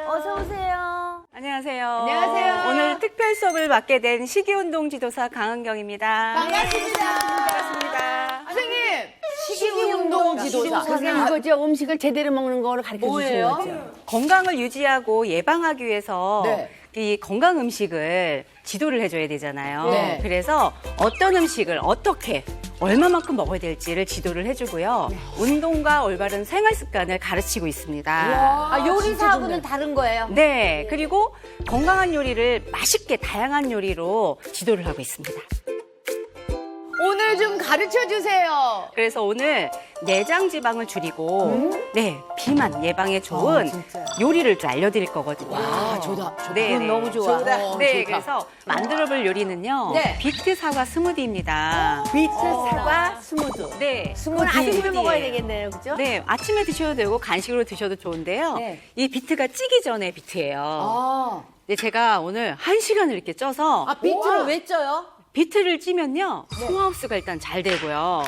Speaker 3: 어서 오세요.
Speaker 9: 안녕하세요.
Speaker 1: 안녕하세요.
Speaker 9: 오늘 특별 수업을 맡게 된 식이운동 지도사 강은경입니다. 반갑습니다.
Speaker 1: 선생님, 식이운동 지도사.
Speaker 3: 선생님 이거죠. 음식을 제대로 먹는 거를 가르쳐 주시는 거죠.
Speaker 9: 건강을 유지하고 예방하기 위해서
Speaker 1: 네.
Speaker 9: 이 건강 음식을 지도를 해줘야 되잖아요.
Speaker 1: 네.
Speaker 9: 그래서 어떤 음식을 어떻게 얼마만큼 먹어야 될지를 지도를 해주고요. 운동과 올바른 생활 습관을 가르치고 있습니다.
Speaker 2: 아, 요리사하고는 다른 거예요.
Speaker 9: 네, 그리고 건강한 요리를 맛있게 다양한 요리로 지도를 하고 있습니다.
Speaker 1: 오늘 좀 가르쳐 주세요.
Speaker 9: 그래서 오늘 내장 지방을 줄이고 네 비만 예방에 좋은 요리를 좀 알려드릴 거거든요.
Speaker 1: 아, 좋다.
Speaker 9: 네,
Speaker 2: 그건
Speaker 9: 네.
Speaker 2: 너무 좋아.
Speaker 9: 네, 그래서 만들어볼 요리는요.
Speaker 1: 네.
Speaker 9: 비트 사과 스무디입니다.
Speaker 3: 비트 사과 스무드.
Speaker 9: 네,
Speaker 3: 오늘 아침에 먹어야 되겠네요. 그죠?
Speaker 9: 네, 아침에 드셔도 되고 간식으로 드셔도 좋은데요.
Speaker 3: 네.
Speaker 9: 이 비트가 찌기 전에 비트예요.
Speaker 1: 아,
Speaker 9: 네, 제가 오늘 1시간을 이렇게 쪄서
Speaker 2: 아, 비트를 왜 쪄요?
Speaker 9: 비트를 찌면요 소화흡수가 일단 잘 되고요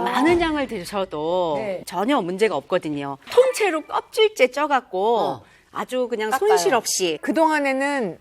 Speaker 9: 많은 양을 드셔도
Speaker 1: 네.
Speaker 9: 전혀 문제가 없거든요. 통째로 껍질째 쪄갖고 아주 그냥 손실 없이
Speaker 7: 그동안에는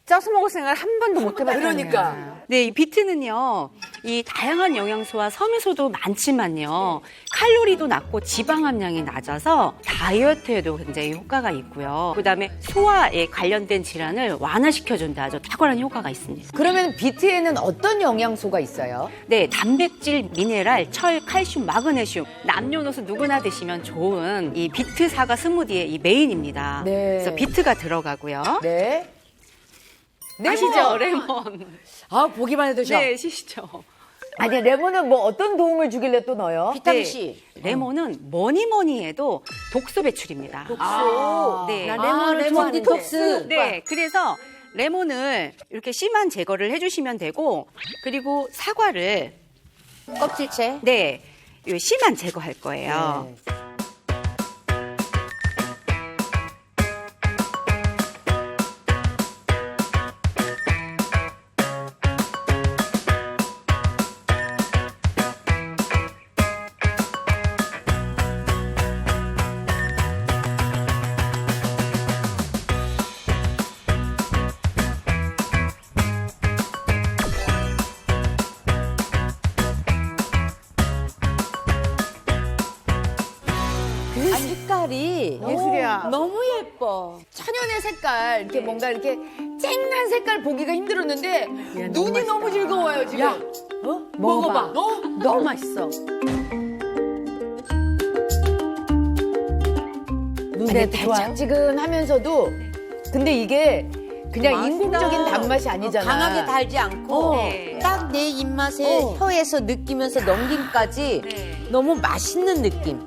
Speaker 7: 쪄서 먹을 생각을 한 번도 못 해봤잖아요.
Speaker 1: 그러니까.
Speaker 9: 네, 이 비트는요 이 다양한 영양소와 섬유소도 많지만요 칼로리도 낮고 지방 함량이 낮아서 다이어트에도 굉장히 효과가 있고요. 그다음에 소화에 관련된 질환을 완화시켜준다 아주 탁월한 효과가 있습니다.
Speaker 1: 그러면 비트에는 어떤 영양소가 있어요?
Speaker 9: 네, 단백질, 미네랄, 철, 칼슘, 마그네슘 남녀노소 누구나 드시면 좋은 이 비트 사과 스무디의 이 메인입니다.
Speaker 1: 네.
Speaker 9: 그래서 비트가 들어가고요.
Speaker 1: 네.
Speaker 9: 아시죠? 레몬.
Speaker 1: 아, 보기만 해도 셔.
Speaker 9: 네, 시시죠.
Speaker 1: 아니, 레몬은 뭐 어떤 도움을 주길래 또 넣어요?
Speaker 2: 비타민 C.
Speaker 9: 레몬은 뭐니 해도 독소 배출입니다.
Speaker 1: 아,
Speaker 9: 네.
Speaker 2: 레몬 디톡스.
Speaker 9: 네, 그래서 레몬을 이렇게 씨만 제거를 해주시면 되고, 그리고 사과를
Speaker 2: 껍질째.
Speaker 9: 네, 이 씨만 제거할 거예요.
Speaker 1: 네.
Speaker 2: 색깔이
Speaker 3: 예술이야.
Speaker 2: 너무 예뻐.
Speaker 1: 천연의 색깔 이렇게 뭔가 이렇게 쨍한 색깔 보기가 힘들었는데 눈이 너무 즐거워요 지금.
Speaker 3: 야, 먹어봐. 너무 맛있어. 눈에 좋아요?
Speaker 1: 달짝지근하면서도 근데 이게 그냥 인공적인 단맛이 아니잖아.
Speaker 2: 강하게 달지 않고
Speaker 9: 네.
Speaker 2: 딱 내 입맛에 혀에서 느끼면서 넘김까지 너무 맛있는 느낌.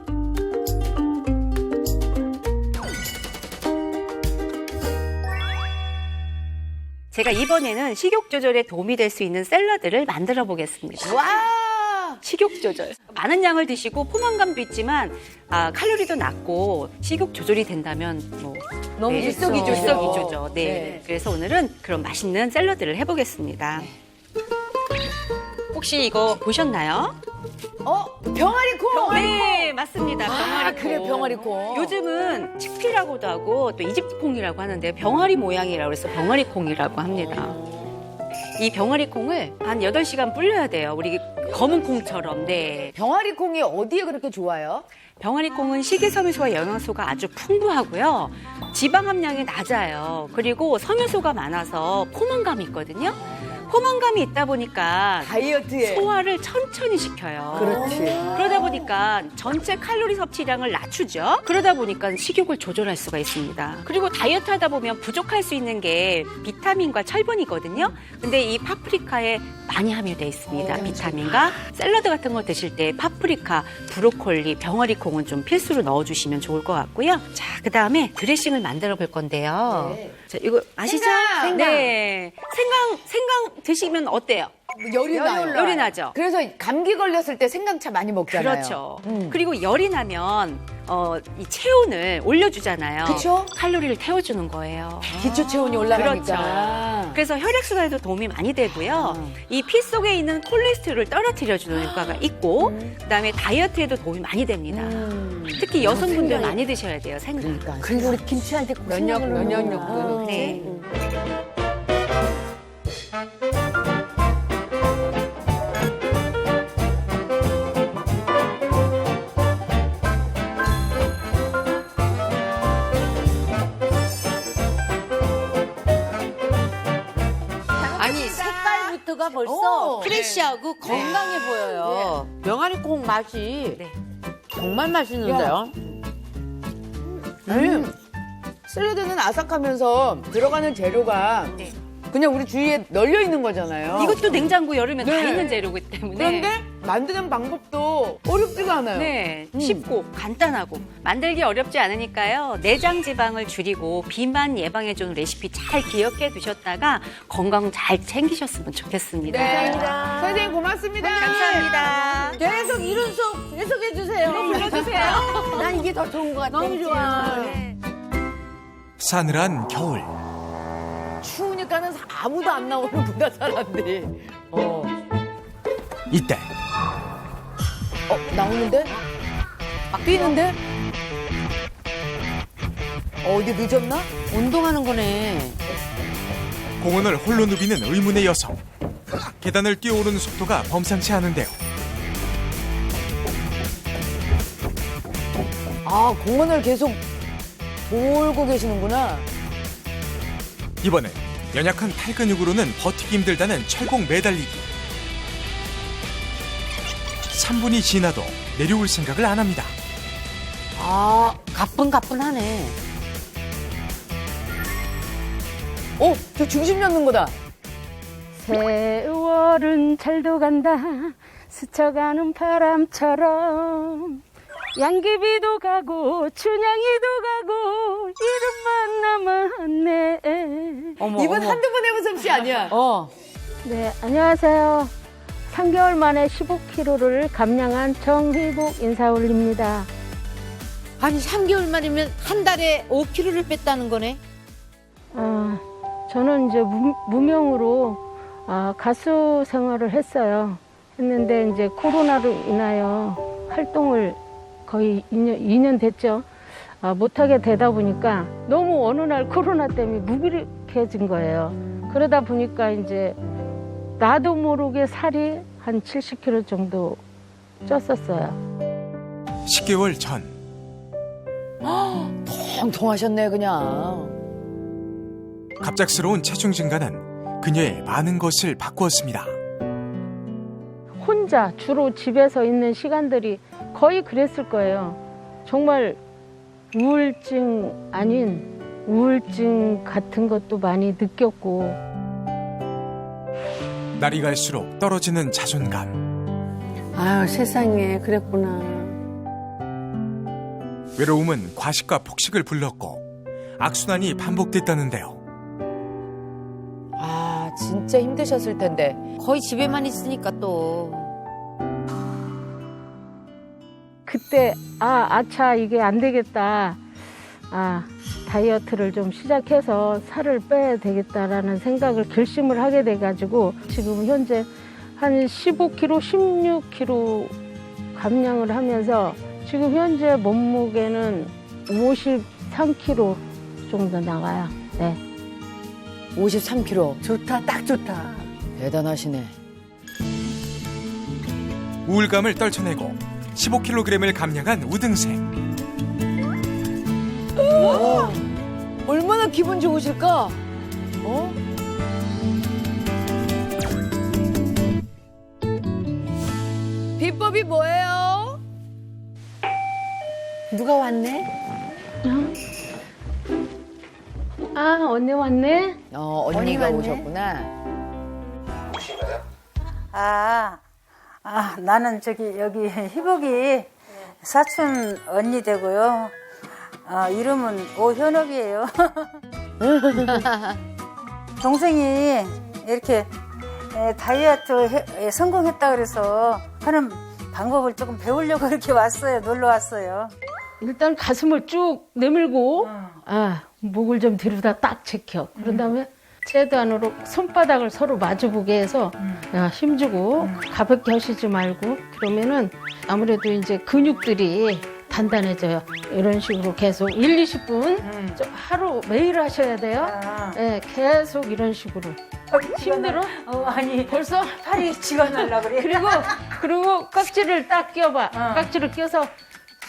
Speaker 9: 제가 이번에는 식욕 조절에 도움이 될 수 있는 샐러드를 만들어 보겠습니다.
Speaker 1: 와.
Speaker 9: 식욕 조절. 많은 양을 드시고 포만감도 있지만 칼로리도 낮고 식욕 조절이 된다면 뭐
Speaker 2: 너무 일석이조죠.
Speaker 9: 일석이조죠. 네.
Speaker 1: 네.
Speaker 9: 그래서 오늘은 그런 맛있는 샐러드를 해보겠습니다. 혹시 이거 보셨나요?
Speaker 1: 병아리콩.
Speaker 9: 네, 맞습니다. 병아리콩.
Speaker 1: 그래 병아리콩.
Speaker 9: 요즘은 치피라고도 하고 또 이집트콩이라고 하는데 병아리 모양이라고 해서 병아리콩이라고 합니다. 이 병아리콩을 한 8시간 불려야 돼요. 우리 검은 콩처럼. 네.
Speaker 1: 병아리콩이 어디에 그렇게 좋아요?
Speaker 9: 병아리콩은 식이섬유소와 영양소가 아주 풍부하고요. 지방 함량이 낮아요. 그리고 섬유소가 많아서 포만감이 있거든요. 포만감이 있다 보니까
Speaker 1: 다이어트에.
Speaker 9: 소화를 천천히 시켜요.
Speaker 1: 그렇지.
Speaker 9: 그러다 보니까 전체 칼로리 섭취량을 낮추죠. 그러다 보니까 식욕을 조절할 수가 있습니다. 그리고 다이어트 하다 보면 부족할 수 있는 게 비타민과 철분이거든요. 근데 이 파프리카에 많이 함유되어 있습니다. 비타민과 샐러드 같은 거 드실 때 파프리카, 브로콜리, 병아리콩은 좀 필수로 넣어주시면 좋을 것 같고요. 자, 그다음에 드레싱을 만들어 볼 건데요. 자, 이거 아시죠?
Speaker 1: 생강!
Speaker 9: 네. 생강 드시면 어때요?
Speaker 1: 열이 나요.
Speaker 9: 열이 나죠?
Speaker 1: 그래서 감기 걸렸을 때 생강차 많이 먹잖아요.
Speaker 9: 그렇죠. 그리고 열이 나면 이 체온을 올려주잖아요.
Speaker 1: 그쵸?
Speaker 9: 칼로리를 태워주는 거예요.
Speaker 1: 기초 체온이 올라가니까.
Speaker 9: 그렇죠. 그래서 혈액순환에도 도움이 많이 되고요. 이 피 속에 있는 콜레스테롤을 떨어뜨려주는 효과가 있고, 그다음에 다이어트에도 도움이 많이 됩니다. 특히 여성분들 많이 드셔야 돼요, 생강.
Speaker 3: 그리고 우리 김치한테 면역력도.
Speaker 9: 네.
Speaker 2: 아니 색깔부터가 벌써
Speaker 1: 오.
Speaker 2: 프레시하고 건강해 보여요. 병아리콩 맛이
Speaker 9: 네.
Speaker 2: 정말 맛있는데요.
Speaker 1: 샐러드는 아삭하면서 들어가는 재료가
Speaker 9: 네.
Speaker 1: 그냥 우리 주위에 널려 있는 거잖아요.
Speaker 9: 이것도 냉장고 열으면 다
Speaker 1: 네.
Speaker 9: 있는 재료이기 때문에.
Speaker 1: 그런데 만드는 방법도 어렵지가 않아요.
Speaker 9: 네, 쉽고 간단하고 만들기 어렵지 않으니까요. 내장 지방을 줄이고 비만 예방해주는 레시피 잘 기억해 두셨다가 건강 잘 챙기셨으면 좋겠습니다.
Speaker 1: 네. 선생님 고맙습니다.
Speaker 9: 감사합니다.
Speaker 3: 계속 이런 수업 계속해 주세요.
Speaker 9: 불러주세요.
Speaker 3: 난 이게 더 좋은 것 같아.
Speaker 2: 너무 좋아.
Speaker 5: 싸늘한 겨울.
Speaker 1: 추우니까는 아무도 안 나오는구나 사람들이.
Speaker 5: 이때
Speaker 1: 나오는데? 뛰는데? 어디 늦었나?
Speaker 2: 운동하는 거네.
Speaker 5: 공원을 홀로 누비는 의문의 여성. 계단을 뛰어오르는 속도가 범상치 않은데요.
Speaker 1: 아 공원을 계속 돌고 계시는구나.
Speaker 5: 이번엔 연약한 팔 근육으로는 버티기 힘들다는 철봉 매달리기. 3분이 지나도 내려올 생각을 안 합니다.
Speaker 2: 아 가뿐가뿐하네.
Speaker 1: 저 중심 잡는 거다.
Speaker 10: 세월은 잘도 간다 스쳐가는 바람처럼 양귀비도 가고 춘향이도 가고 이름만 남았네.
Speaker 1: 이분 한두 번 해본 솜씨 아니야.
Speaker 10: 네, 안녕하세요. 3개월 만에 15kg를 감량한 정희복 인사 올립니다.
Speaker 2: 아니 3개월 만이면 한 달에 5kg를 뺐다는 거네.
Speaker 10: 저는 이제 무명으로 가수 생활을 했는데 이제 코로나로 인하여 활동을 거의 2년 됐죠. 못하게 되다 보니까 너무 어느 날 코로나 때문에 무기력해진 거예요. 그러다 보니까 이제 나도 모르게 살이 한 70kg 정도 쪘었어요.
Speaker 5: 10개월 전
Speaker 1: 통통하셨네 그냥.
Speaker 5: 갑작스러운 체중 증가는 그녀의 많은 것을 바꾸었습니다.
Speaker 10: 혼자 주로 집에서 있는 시간들이 거의 그랬을 거예요. 정말 우울증 아닌 우울증 같은 것도 많이 느꼈고.
Speaker 5: 날이 갈수록 떨어지는 자존감.
Speaker 3: 아유, 세상에, 그랬구나.
Speaker 5: 외로움은 과식과 폭식을 불렀고 악순환이 반복됐다는데요.
Speaker 1: 아 진짜 힘드셨을 텐데.
Speaker 2: 거의 집에만 있으니까 또.
Speaker 10: 그때 아차 이게 안 되겠다. 다이어트를 좀 시작해서 살을 빼야 되겠다라는 생각을 결심을 하게 돼가지고 지금 현재 한 15kg, 16kg 감량을 하면서 지금 현재 몸무게는 53kg 정도 나가요. 네.
Speaker 1: 53kg.
Speaker 3: 좋다, 딱 좋다.
Speaker 1: 대단하시네.
Speaker 5: 우울감을 떨쳐내고 15kg을 감량한 우등생.
Speaker 1: 얼마나 기분 좋으실까? 비법이 뭐예요?
Speaker 3: 누가 왔네?
Speaker 10: 언니 왔네?
Speaker 1: 언니가 오셨구나.
Speaker 11: 나는 여기 희복이 사촌 언니 되고요. 이름은 오현옥이에요. 동생이 이렇게 다이어트 성공했다 그래서 하는 방법을 조금 배우려고 이렇게 왔어요. 놀러 왔어요.
Speaker 10: 일단 가슴을 쭉 내밀고 목을 좀 뒤로다 딱 제켜. 그런 다음에 최대한으로 손바닥을 서로 마주보게 해서 힘주고 가볍게 하시지 말고 그러면은 아무래도 이제 근육들이 단단해져요. 이런 식으로 계속 1, 20분 좀 하루 매일 하셔야 돼요. 네, 계속 이런 식으로. 힘들어?
Speaker 11: 아니
Speaker 10: 벌써?
Speaker 11: 팔이 쥐가 날라 그래.
Speaker 10: 그리고 깍지를 딱 껴봐. 깍지를 껴서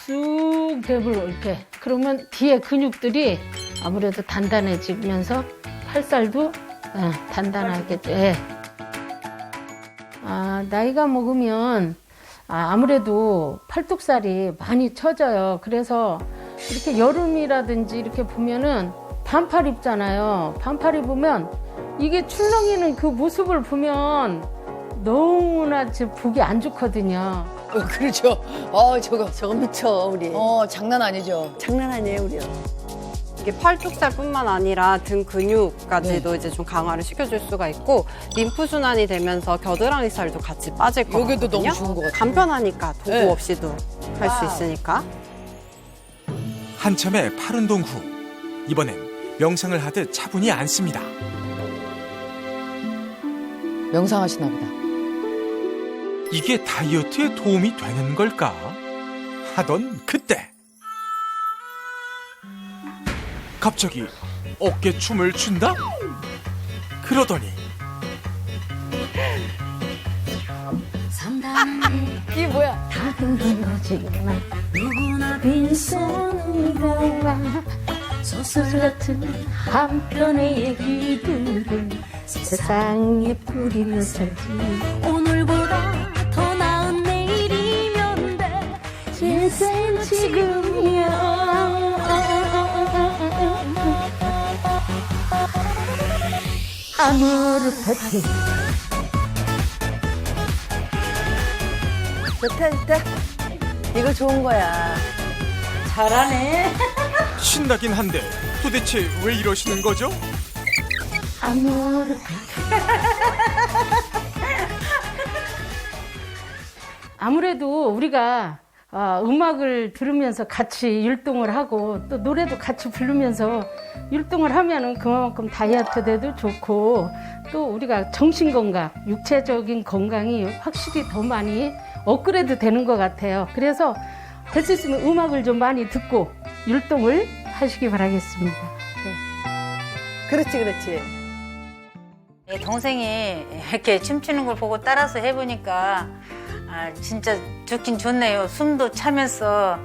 Speaker 10: 쑥 대불러 이렇게. 그러면 뒤에 근육들이 아무래도 단단해지면서 팔살도 단단하겠죠. 예. 나이가 먹으면 아무래도 팔뚝살이 많이 처져요. 그래서 이렇게 여름이라든지 이렇게 보면은 반팔 입잖아요. 반팔 입으면 이게 출렁이는 그 모습을 보면 너무나 보기 안 좋거든요.
Speaker 1: 그렇죠. 저거
Speaker 3: 미쳐, 우리.
Speaker 1: 장난 아니죠.
Speaker 3: 장난 아니에요, 우리.
Speaker 4: 이게 팔뚝살뿐만 아니라 등 근육까지도 이제 좀 강화를 시켜줄 수가 있고 림프 순환이 되면서 겨드랑이 살도 같이 빠질 거거든요.
Speaker 1: 여기도 너무 좋은 것 같아요.
Speaker 4: 간편하니까 도구 없이도 할 수 있으니까.
Speaker 5: 한참의 팔 운동 후 이번엔 명상을 하듯 차분히 앉습니다.
Speaker 1: 명상하시나 보다.
Speaker 5: 이게 다이어트에 도움이 되는 걸까? 하던 그때 갑자기 어깨춤을 춘다? 그러더니
Speaker 1: 이게 뭐야?
Speaker 10: 누구나 빈손으로 소설 같은 한편의 얘기들을 세상에 뿌리며 살지. 오늘보다 더 나은 내일이면 돼. 인생 지금이야. 아무르 파티.
Speaker 3: 좋다. 이거 좋은 거야.
Speaker 11: 잘하네.
Speaker 5: 신나긴 한데 도대체 왜 이러시는 거죠?
Speaker 10: 아무르 아무래도 우리가 음악을 들으면서 같이 율동을 하고 또 노래도 같이 부르면서 율동을 하면은 그만큼 다이어트 돼도 좋고 또 우리가 정신 건강, 육체적인 건강이 확실히 더 많이 업그레이드 되는 것 같아요. 그래서 될 수 있으면 음악을 좀 많이 듣고 율동을 하시기 바라겠습니다.
Speaker 3: 그렇지.
Speaker 11: 동생이 이렇게 춤추는 걸 보고 따라서 해보니까 진짜 좋긴 좋네요. 숨도 차면서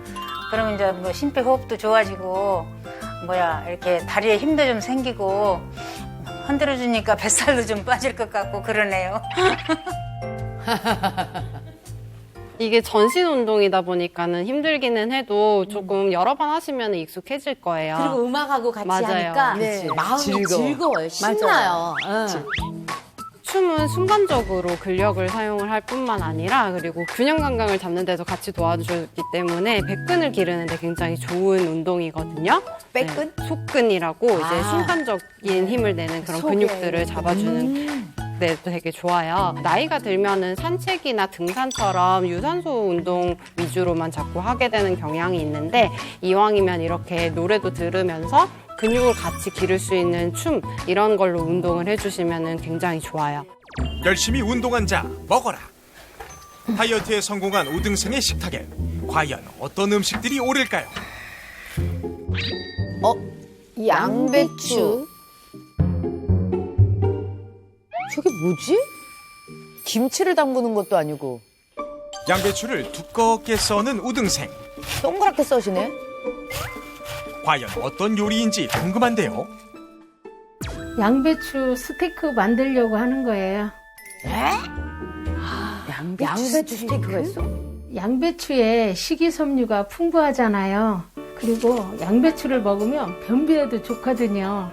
Speaker 11: 그러면 이제 뭐 심폐호흡도 좋아지고 이렇게 다리에 힘도 좀 생기고 흔들어주니까 뱃살도 좀 빠질 것 같고 그러네요.
Speaker 4: 이게 전신 운동이다 보니까는 힘들기는 해도 조금 여러 번 하시면 익숙해질 거예요.
Speaker 2: 그리고 음악하고 같이
Speaker 4: 맞아요.
Speaker 2: 하니까
Speaker 1: 네.
Speaker 2: 마음이 즐거워요. 신나요. 응.
Speaker 4: 춤은 순간적으로 근력을 사용을 할 뿐만 아니라 그리고 균형 감각을 잡는 데도 같이 도와주기 때문에 백근을 기르는데 굉장히 좋은 운동이거든요.
Speaker 1: 백근?
Speaker 4: 네, 속근이라고 이제 순간적인 힘을 내는 그런 근육들을 잡아주는 데도 되게 좋아요. 나이가 들면은 산책이나 등산처럼 유산소 운동 위주로만 자꾸 하게 되는 경향이 있는데 이왕이면 이렇게 노래도 들으면서 근육을 같이 기를 수 있는 춤 이런 걸로 운동을 해주시면 굉장히 좋아요.
Speaker 5: 열심히 운동한 자 먹어라. 다이어트에 성공한 우등생의 식탁에 과연 어떤 음식들이 오를까요?
Speaker 1: 양배추. 저게 뭐지? 김치를 담그는 것도 아니고
Speaker 5: 양배추를 두껍게 써는 우등생.
Speaker 1: 동그랗게 써시네.
Speaker 10: 과연 어떤 요리인지 궁금한데요. 양배추 스테이크 만들려고 하는 거예요.
Speaker 1: 양배추 스테이크가 있어?
Speaker 10: 양배추에 식이섬유가 풍부하잖아요. 그리고 양배추를 먹으면 변비에도 좋거든요.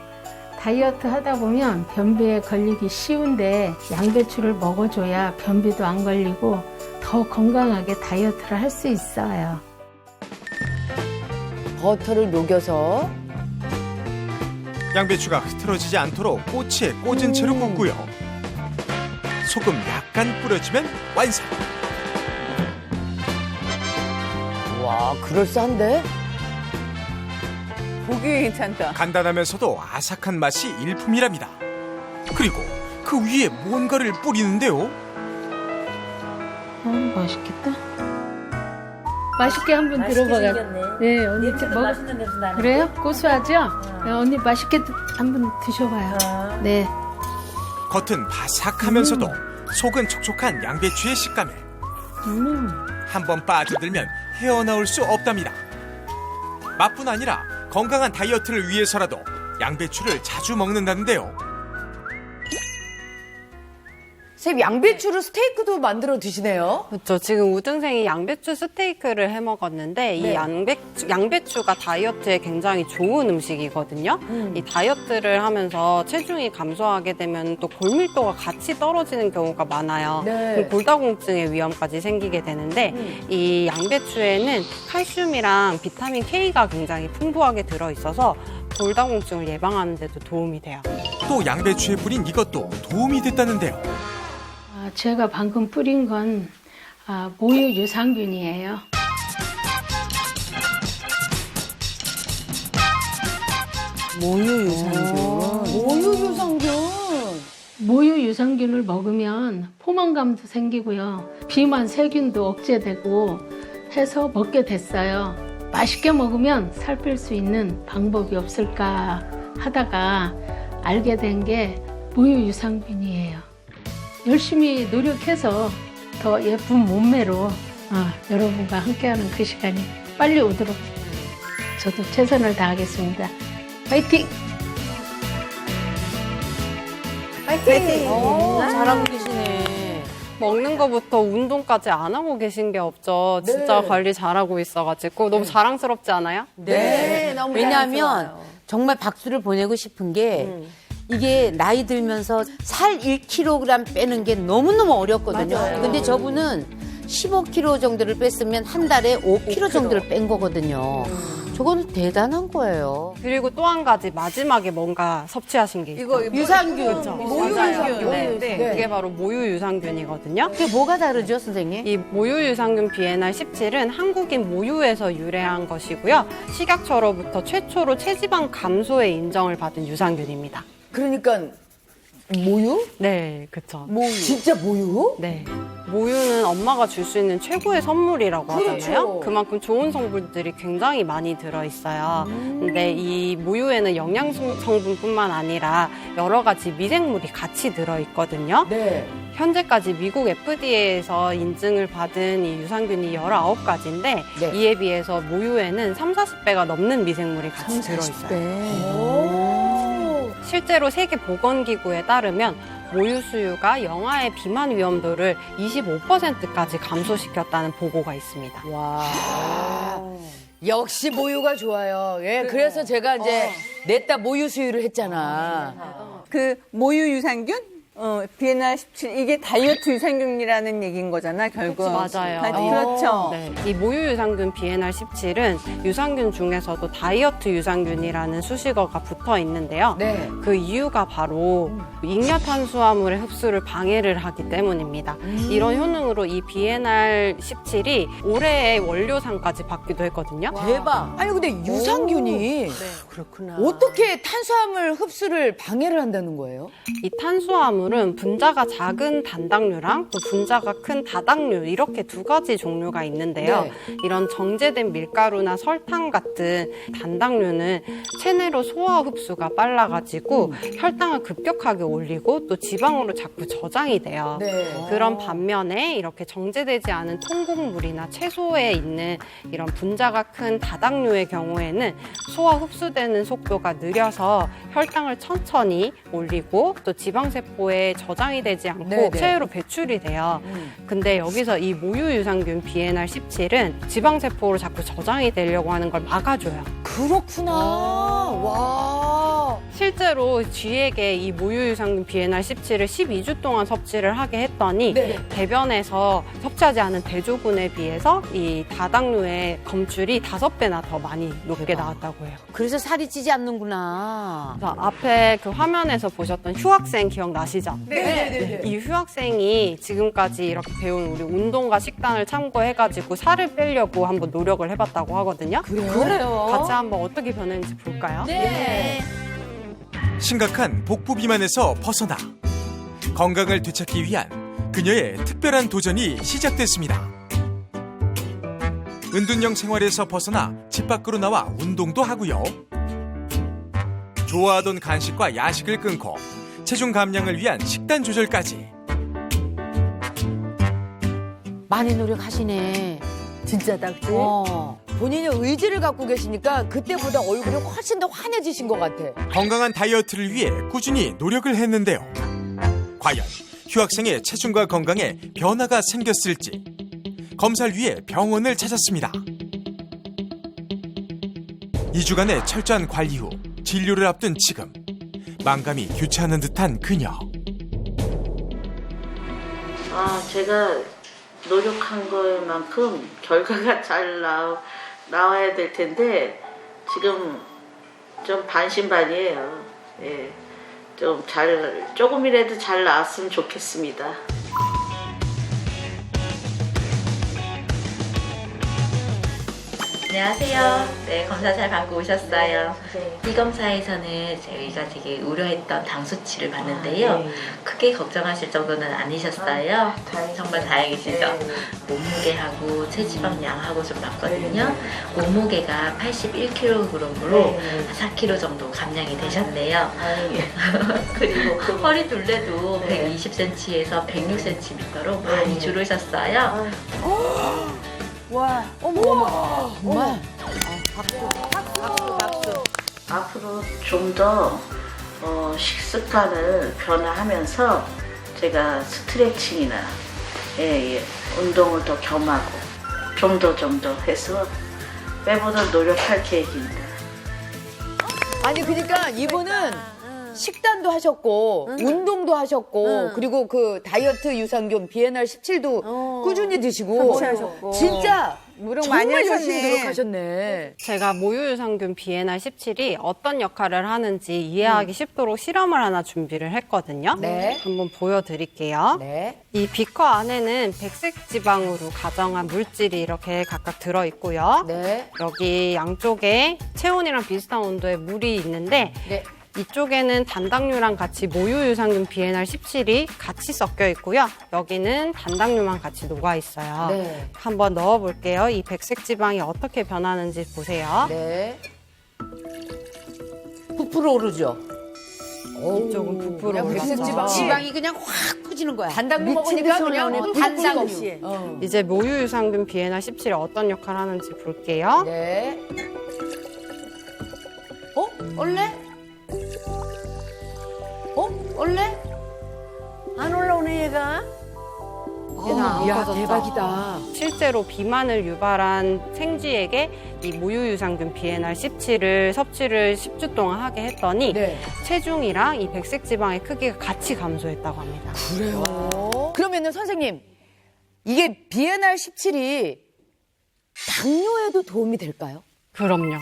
Speaker 10: 다이어트 하다 보면 변비에 걸리기 쉬운데 양배추를 먹어줘야 변비도 안 걸리고 더 건강하게 다이어트를 할 수 있어요.
Speaker 1: 버터를 녹여서
Speaker 5: 양배추가 흐트러지지 않도록 꼬치에 꽂은 채로 굽고요. 소금 약간 뿌려주면 완성.
Speaker 1: 와, 그럴싸한데?
Speaker 3: 보기 괜찮다.
Speaker 5: 간단하면서도 아삭한 맛이 일품이랍니다. 그리고 그 위에 뭔가를 뿌리는데요.
Speaker 10: 맛있겠다. 맛있게 한번
Speaker 11: 맛있게
Speaker 10: 들어봐요.
Speaker 11: 생겼네.
Speaker 10: 네, 언니
Speaker 11: 냄새도 맛있는 냄새 나네.
Speaker 10: 그래요? 고소하죠? 네, 언니 맛있게 한번 드셔봐요. 네.
Speaker 5: 겉은 바삭하면서도 속은 촉촉한 양배추의 식감에 한번 빠져들면 헤어나올 수 없답니다. 맛뿐 아니라 건강한 다이어트를 위해서라도 양배추를 자주 먹는다는데요.
Speaker 1: 쌤, 양배추로 스테이크도 만들어 드시네요?
Speaker 4: 그렇죠. 지금 우등생이 양배추 스테이크를 해 먹었는데 이 양배추가 다이어트에 굉장히 좋은 음식이거든요. 이 다이어트를 하면서 체중이 감소하게 되면 또 골밀도가 같이 떨어지는 경우가 많아요. 그리고 골다공증의 위험까지 생기게 되는데 이 양배추에는 칼슘이랑 비타민 K가 굉장히 풍부하게 들어있어서 골다공증을 예방하는 데도 도움이 돼요.
Speaker 5: 또 양배추에 뿌린 이것도 도움이 됐다는데요.
Speaker 10: 제가 방금 뿌린 건 모유 유산균이에요.
Speaker 1: 모유 유산균. 모유 유산균.
Speaker 10: 모유 유산균을 먹으면 포만감도 생기고요. 비만 세균도 억제되고 해서 먹게 됐어요. 맛있게 먹으면 살 뺄 수 있는 방법이 없을까 하다가 알게 된 게 모유 유산균이에요. 열심히 노력해서 더 예쁜 몸매로 여러분과 함께하는 그 시간이 빨리 오도록 저도 최선을 다하겠습니다. 파이팅!
Speaker 1: 파이팅!
Speaker 2: 잘하고 계시네.
Speaker 4: 먹는 거부터 운동까지 안 하고 계신 게 없죠. 진짜 관리 잘하고 있어가지고 너무 자랑스럽지 않아요?
Speaker 1: 네, 너무
Speaker 2: 왜냐하면 정말 박수를 보내고 싶은 게 이게 나이 들면서 살 1kg 빼는 게 너무너무 어렵거든요. 근데 저분은 15kg 정도를 뺐으면 한 달에 5kg 정도를 뺀 거거든요. 저거는 대단한 거예요.
Speaker 4: 그리고 또 한 가지 마지막에 뭔가 섭취하신 게 있어요.
Speaker 1: 이거 유산균.
Speaker 4: 모유 유산균. 네, 그게 바로 모유 유산균이거든요.
Speaker 2: 그게 뭐가 다르죠, 선생님?
Speaker 4: 이 모유 유산균 BNR17은 한국인 모유에서 유래한 것이고요. 식약처로부터 최초로 체지방 감소에 인정을 받은 유산균입니다.
Speaker 1: 그러니까 모유?
Speaker 4: 네, 그쵸.
Speaker 1: 진짜 모유?
Speaker 4: 네. 모유는 엄마가 줄 수 있는 최고의 선물이라고 하잖아요.
Speaker 1: 그렇죠.
Speaker 4: 그만큼 좋은 성분들이 굉장히 많이 들어있어요. 근데 이 모유에는 영양 성분뿐만 아니라 여러 가지 미생물이 같이 들어있거든요.
Speaker 1: 네.
Speaker 4: 현재까지 미국 FDA에서 인증을 받은 이 유산균이 19가지인데
Speaker 1: 네.
Speaker 4: 이에 비해서 모유에는 30-40배가 넘는 미생물이 같이 들어있어요. 실제로 세계보건기구에 따르면 모유 수유가 영아의 비만 위험도를 25%까지 감소시켰다는 보고가 있습니다.
Speaker 1: 와. 역시 모유가 좋아요. 예, 그래서 제가 이제 냈다 모유 수유를 했잖아.
Speaker 3: 그 모유 유산균? 비엔나 17 이게 다이어트 유산균이라는 얘기인 거잖아 결국.
Speaker 4: 맞아요.
Speaker 3: 그렇죠.
Speaker 4: 네, 이 모유 유산균 BNR 17은 유산균 중에서도 다이어트 유산균이라는 수식어가 붙어 있는데요.
Speaker 1: 네.
Speaker 4: 그 이유가 바로 잉여 탄수화물의 흡수를 방해를 하기 때문입니다. 이런 효능으로 이 BNR 17이 올해의 원료상까지 받기도 했거든요.
Speaker 1: 대박. 아니 근데 유산균이
Speaker 3: 그렇구나.
Speaker 1: 어떻게 탄수화물 흡수를 방해를 한다는 거예요?
Speaker 4: 이 탄수화물은 분자가 작은 단당류랑 또 분자가 큰 다당류 이렇게 두 가지 종류가 있는데요.
Speaker 1: 네.
Speaker 4: 이런 정제된 밀가루나 설탕 같은 단당류는 체내로 소화 흡수가 빨라가지고 혈당을 급격하게 올리고 또 지방으로 자꾸 저장이 돼요.
Speaker 1: 네.
Speaker 4: 그런 반면에 이렇게 정제되지 않은 통곡물이나 채소에 있는 이런 분자가 큰 다당류의 경우에는 소화 흡수되는 속도가 느려서 혈당을 천천히 올리고 또 지방세포에 저장이 되지 않고
Speaker 1: 네네.
Speaker 4: 체외로 배출이 돼요. 근데 여기서 이 모유 유산균 BNR 17은 지방세포로 자꾸 저장이 되려고 하는 걸 막아줘요.
Speaker 1: 그렇구나. 와.
Speaker 4: 실제로 쥐에게 이 모유 유산균 BNR 17을 12주 동안 섭취를 하게 했더니
Speaker 1: 네.
Speaker 4: 대변에서 섭취하지 않은 대조군에 비해서 이 다당류의 검출이 5배나 더 많이 높게 나왔다고 해요.
Speaker 2: 그래서 살이 찌지 않는구나.
Speaker 4: 그래서 앞에 그 화면에서 보셨던 휴학생 기억나시죠?
Speaker 1: 네.
Speaker 4: 이 휴학생이 지금까지 이렇게 배운 우리 운동과 식단을 참고해가지고 살을 빼려고 한번 노력을 해봤다고 하거든요.
Speaker 1: 그래요?
Speaker 4: 같이 한번 어떻게 변했는지 볼까요?
Speaker 1: 네.
Speaker 5: 심각한 복부 비만에서 벗어나 건강을 되찾기 위한 그녀의 특별한 도전이 시작됐습니다. 은둔형 생활에서 벗어나 집 밖으로 나와 운동도 하고요. 좋아하던 간식과 야식을 끊고 체중 감량을 위한 식단 조절까지.
Speaker 2: 많이 노력하시네.
Speaker 1: 진짜다, 그치? 본인의 의지를 갖고 계시니까 그때보다 얼굴이 훨씬 더 환해지신 것 같아.
Speaker 5: 건강한 다이어트를 위해 꾸준히 노력을 했는데요. 과연 휴학생의 체중과 건강에 변화가 생겼을지 검사를 위해 병원을 찾았습니다. 2주간의 철저한 관리 후 진료를 앞둔 지금 만감이 교차하는 듯한 그녀.
Speaker 6: 제가 노력한 것만큼 결과가 잘 나와야 될 텐데 지금 좀 반신반의해요. 예, 조금이라도 잘 나왔으면 좋겠습니다.
Speaker 12: 안녕하세요. 네, 검사 잘 받고 오셨어요. 이 검사에서는 저희가 되게 우려했던 당 수치를 봤는데요. 크게 걱정하실 정도는 아니셨어요. 정말 다행이시죠? 몸무게하고 체지방량하고 좀 봤거든요. 몸무게가 81kg으로 4kg 정도 감량이 되셨네요. 그리고 허리 둘레도 120cm에서 106cm로 많이 줄으셨어요.
Speaker 3: 와,
Speaker 1: 정말.
Speaker 6: 앞으로 좀 더 식습관을 변화하면서 제가 스트레칭이나 운동을 더 겸하고 좀 더 해서 빼보다 노력할 계획입니다.
Speaker 1: 아니, 그러니까 이분은 식단도 하셨고, 운동도 하셨고, 그리고 그 다이어트 유산균 BNR 17도 꾸준히 드시고,
Speaker 3: 섭취하셨고.
Speaker 1: 진짜
Speaker 3: 노력 많이
Speaker 1: 정말 열심히
Speaker 3: 하셨네.
Speaker 1: 노력하셨네.
Speaker 4: 제가 모유 유산균 BNR 17이 어떤 역할을 하는지 이해하기 쉽도록 실험을 하나 준비를 했거든요.
Speaker 1: 네.
Speaker 4: 한번 보여드릴게요.
Speaker 1: 네.
Speaker 4: 이 비커 안에는 백색 지방으로 가정한 물질이 이렇게 각각 들어있고요.
Speaker 1: 네.
Speaker 4: 여기 양쪽에 체온이랑 비슷한 온도의 물이 있는데
Speaker 1: 네.
Speaker 4: 이쪽에는 단당류랑 같이 모유 유산균 비엔알 17이 같이 섞여 있고요. 여기는 단당류만 같이 녹아 있어요.
Speaker 1: 네.
Speaker 4: 한번 넣어볼게요. 이 백색 지방이 어떻게 변하는지 보세요.
Speaker 1: 네.
Speaker 2: 부풀어 오르죠.
Speaker 4: 이쪽은 부풀어
Speaker 1: 그냥 백색
Speaker 4: 올라서
Speaker 2: 지방이 그냥 확 퍼지는 거야.
Speaker 1: 단당류 먹으니까 그냥
Speaker 2: 단당류.
Speaker 4: 이제 모유 유산균 비엔알 17이 어떤 역할을 하는지 볼게요.
Speaker 1: 네.
Speaker 2: 원래? 원래?
Speaker 1: 안 올라오네 얘가.
Speaker 4: 얘는 안
Speaker 1: 야,
Speaker 4: 커졌죠.
Speaker 1: 대박이다.
Speaker 4: 실제로 비만을 유발한 생쥐에게 이 모유 유산균 비엔알 17을 섭취를 10주 동안 하게 했더니
Speaker 1: 네.
Speaker 4: 체중이랑 이 백색 지방의 크기가 같이 감소했다고 합니다.
Speaker 1: 그래요? 그러면은 선생님, 이게 비엔알 17이 당뇨에도 도움이 될까요?
Speaker 4: 그럼요.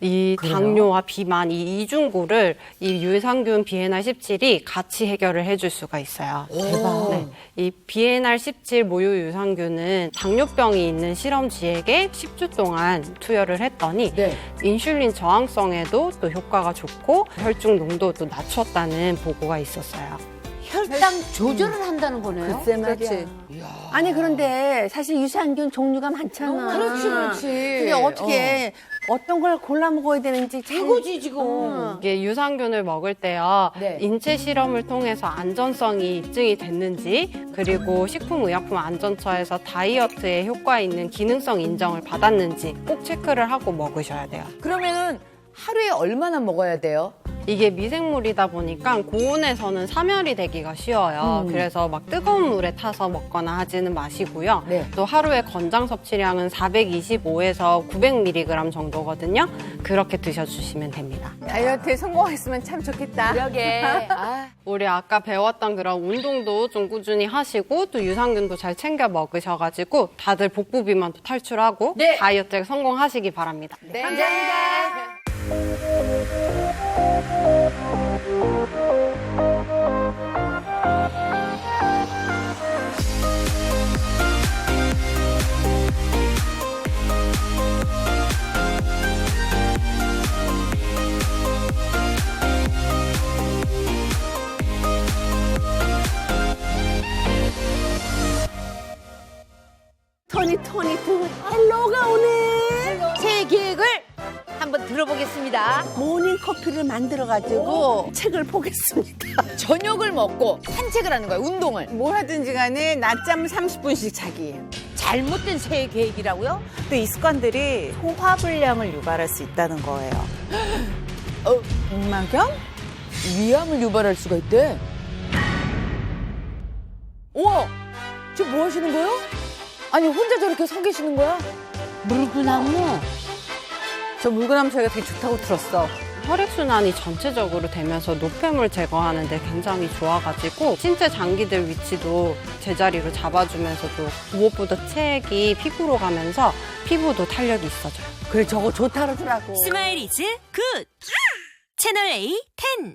Speaker 4: 이 당뇨와 비만, 이 이중고를 이 유산균 비엔알 17이 같이 해결을 해줄 수가 있어요.
Speaker 1: 대박.
Speaker 4: 네. 이 비엔알 17 모유 유산균은 당뇨병이 있는 실험쥐에게 10주 동안 투여를 했더니
Speaker 1: 네.
Speaker 4: 인슐린 저항성에도 또 효과가 좋고 혈중 농도도 낮췄다는 보고가 있었어요.
Speaker 2: 혈당 조절을 한다는 거네요.
Speaker 1: 글쎄 말이야.
Speaker 7: 아니 그런데 사실 유산균 종류가 많잖아.
Speaker 1: 그렇지.
Speaker 7: 근데 어떻게 어떤 걸 골라 먹어야 되는지 잘
Speaker 2: 이거지 지금.
Speaker 4: 이게 유산균을 먹을 때요.
Speaker 1: 네.
Speaker 4: 인체 실험을 통해서 안전성이 입증이 됐는지 그리고 식품의약품안전처에서 다이어트에 효과 있는 기능성 인정을 받았는지 꼭 체크를 하고 먹으셔야 돼요.
Speaker 1: 그러면은 하루에 얼마나 먹어야 돼요?
Speaker 4: 이게 미생물이다 보니까 고온에서는 사멸이 되기가 쉬워요. 그래서 막 뜨거운 물에 타서 먹거나 하지는 마시고요.
Speaker 1: 네.
Speaker 4: 또 하루에 권장 섭취량은 425에서 900mg 정도거든요. 그렇게 드셔주시면 됩니다.
Speaker 7: 다이어트에 성공했으면 참 좋겠다.
Speaker 1: 그러게. 아.
Speaker 4: 우리 아까 배웠던 그런 운동도 좀 꾸준히 하시고 또 유산균도 잘 챙겨 먹으셔가지고 다들 복부 비만도 탈출하고
Speaker 1: 네.
Speaker 4: 다이어트에 성공하시기 바랍니다.
Speaker 1: 네. 감사합니다.
Speaker 7: 토니 헬로가 오네.
Speaker 2: 새 계획을 한번 들어보겠습니다.
Speaker 7: 모닝 커피를 만들어가지고 책을 보겠습니다.
Speaker 1: 저녁을 먹고 산책을 하는 거예요. 운동을.
Speaker 3: 뭘 하든지 간에 낮잠 30분씩 자기.
Speaker 2: 잘못된 새 계획이라고요?
Speaker 13: 또 이 습관들이 소화불량을 유발할 수 있다는 거예요.
Speaker 1: 백막염? 위암을 유발할 수가 있대. 우와! 지금 뭐 하시는 거예요? 아니 혼자 저렇게 서 계시는 거야?
Speaker 2: 물구나무.
Speaker 3: 저 물구나무 저희가 되게 좋다고 들었어.
Speaker 4: 혈액순환이 전체적으로 되면서 노폐물 제거하는 데 굉장히 좋아가지고 신체 장기들 위치도 제자리로 잡아주면서도 무엇보다 체액이 피부로 가면서 피부도 탄력이 있어져요.
Speaker 7: 그래 저거 좋다 그러더라고.
Speaker 14: 스마일 이즈 굿! 채널 A 10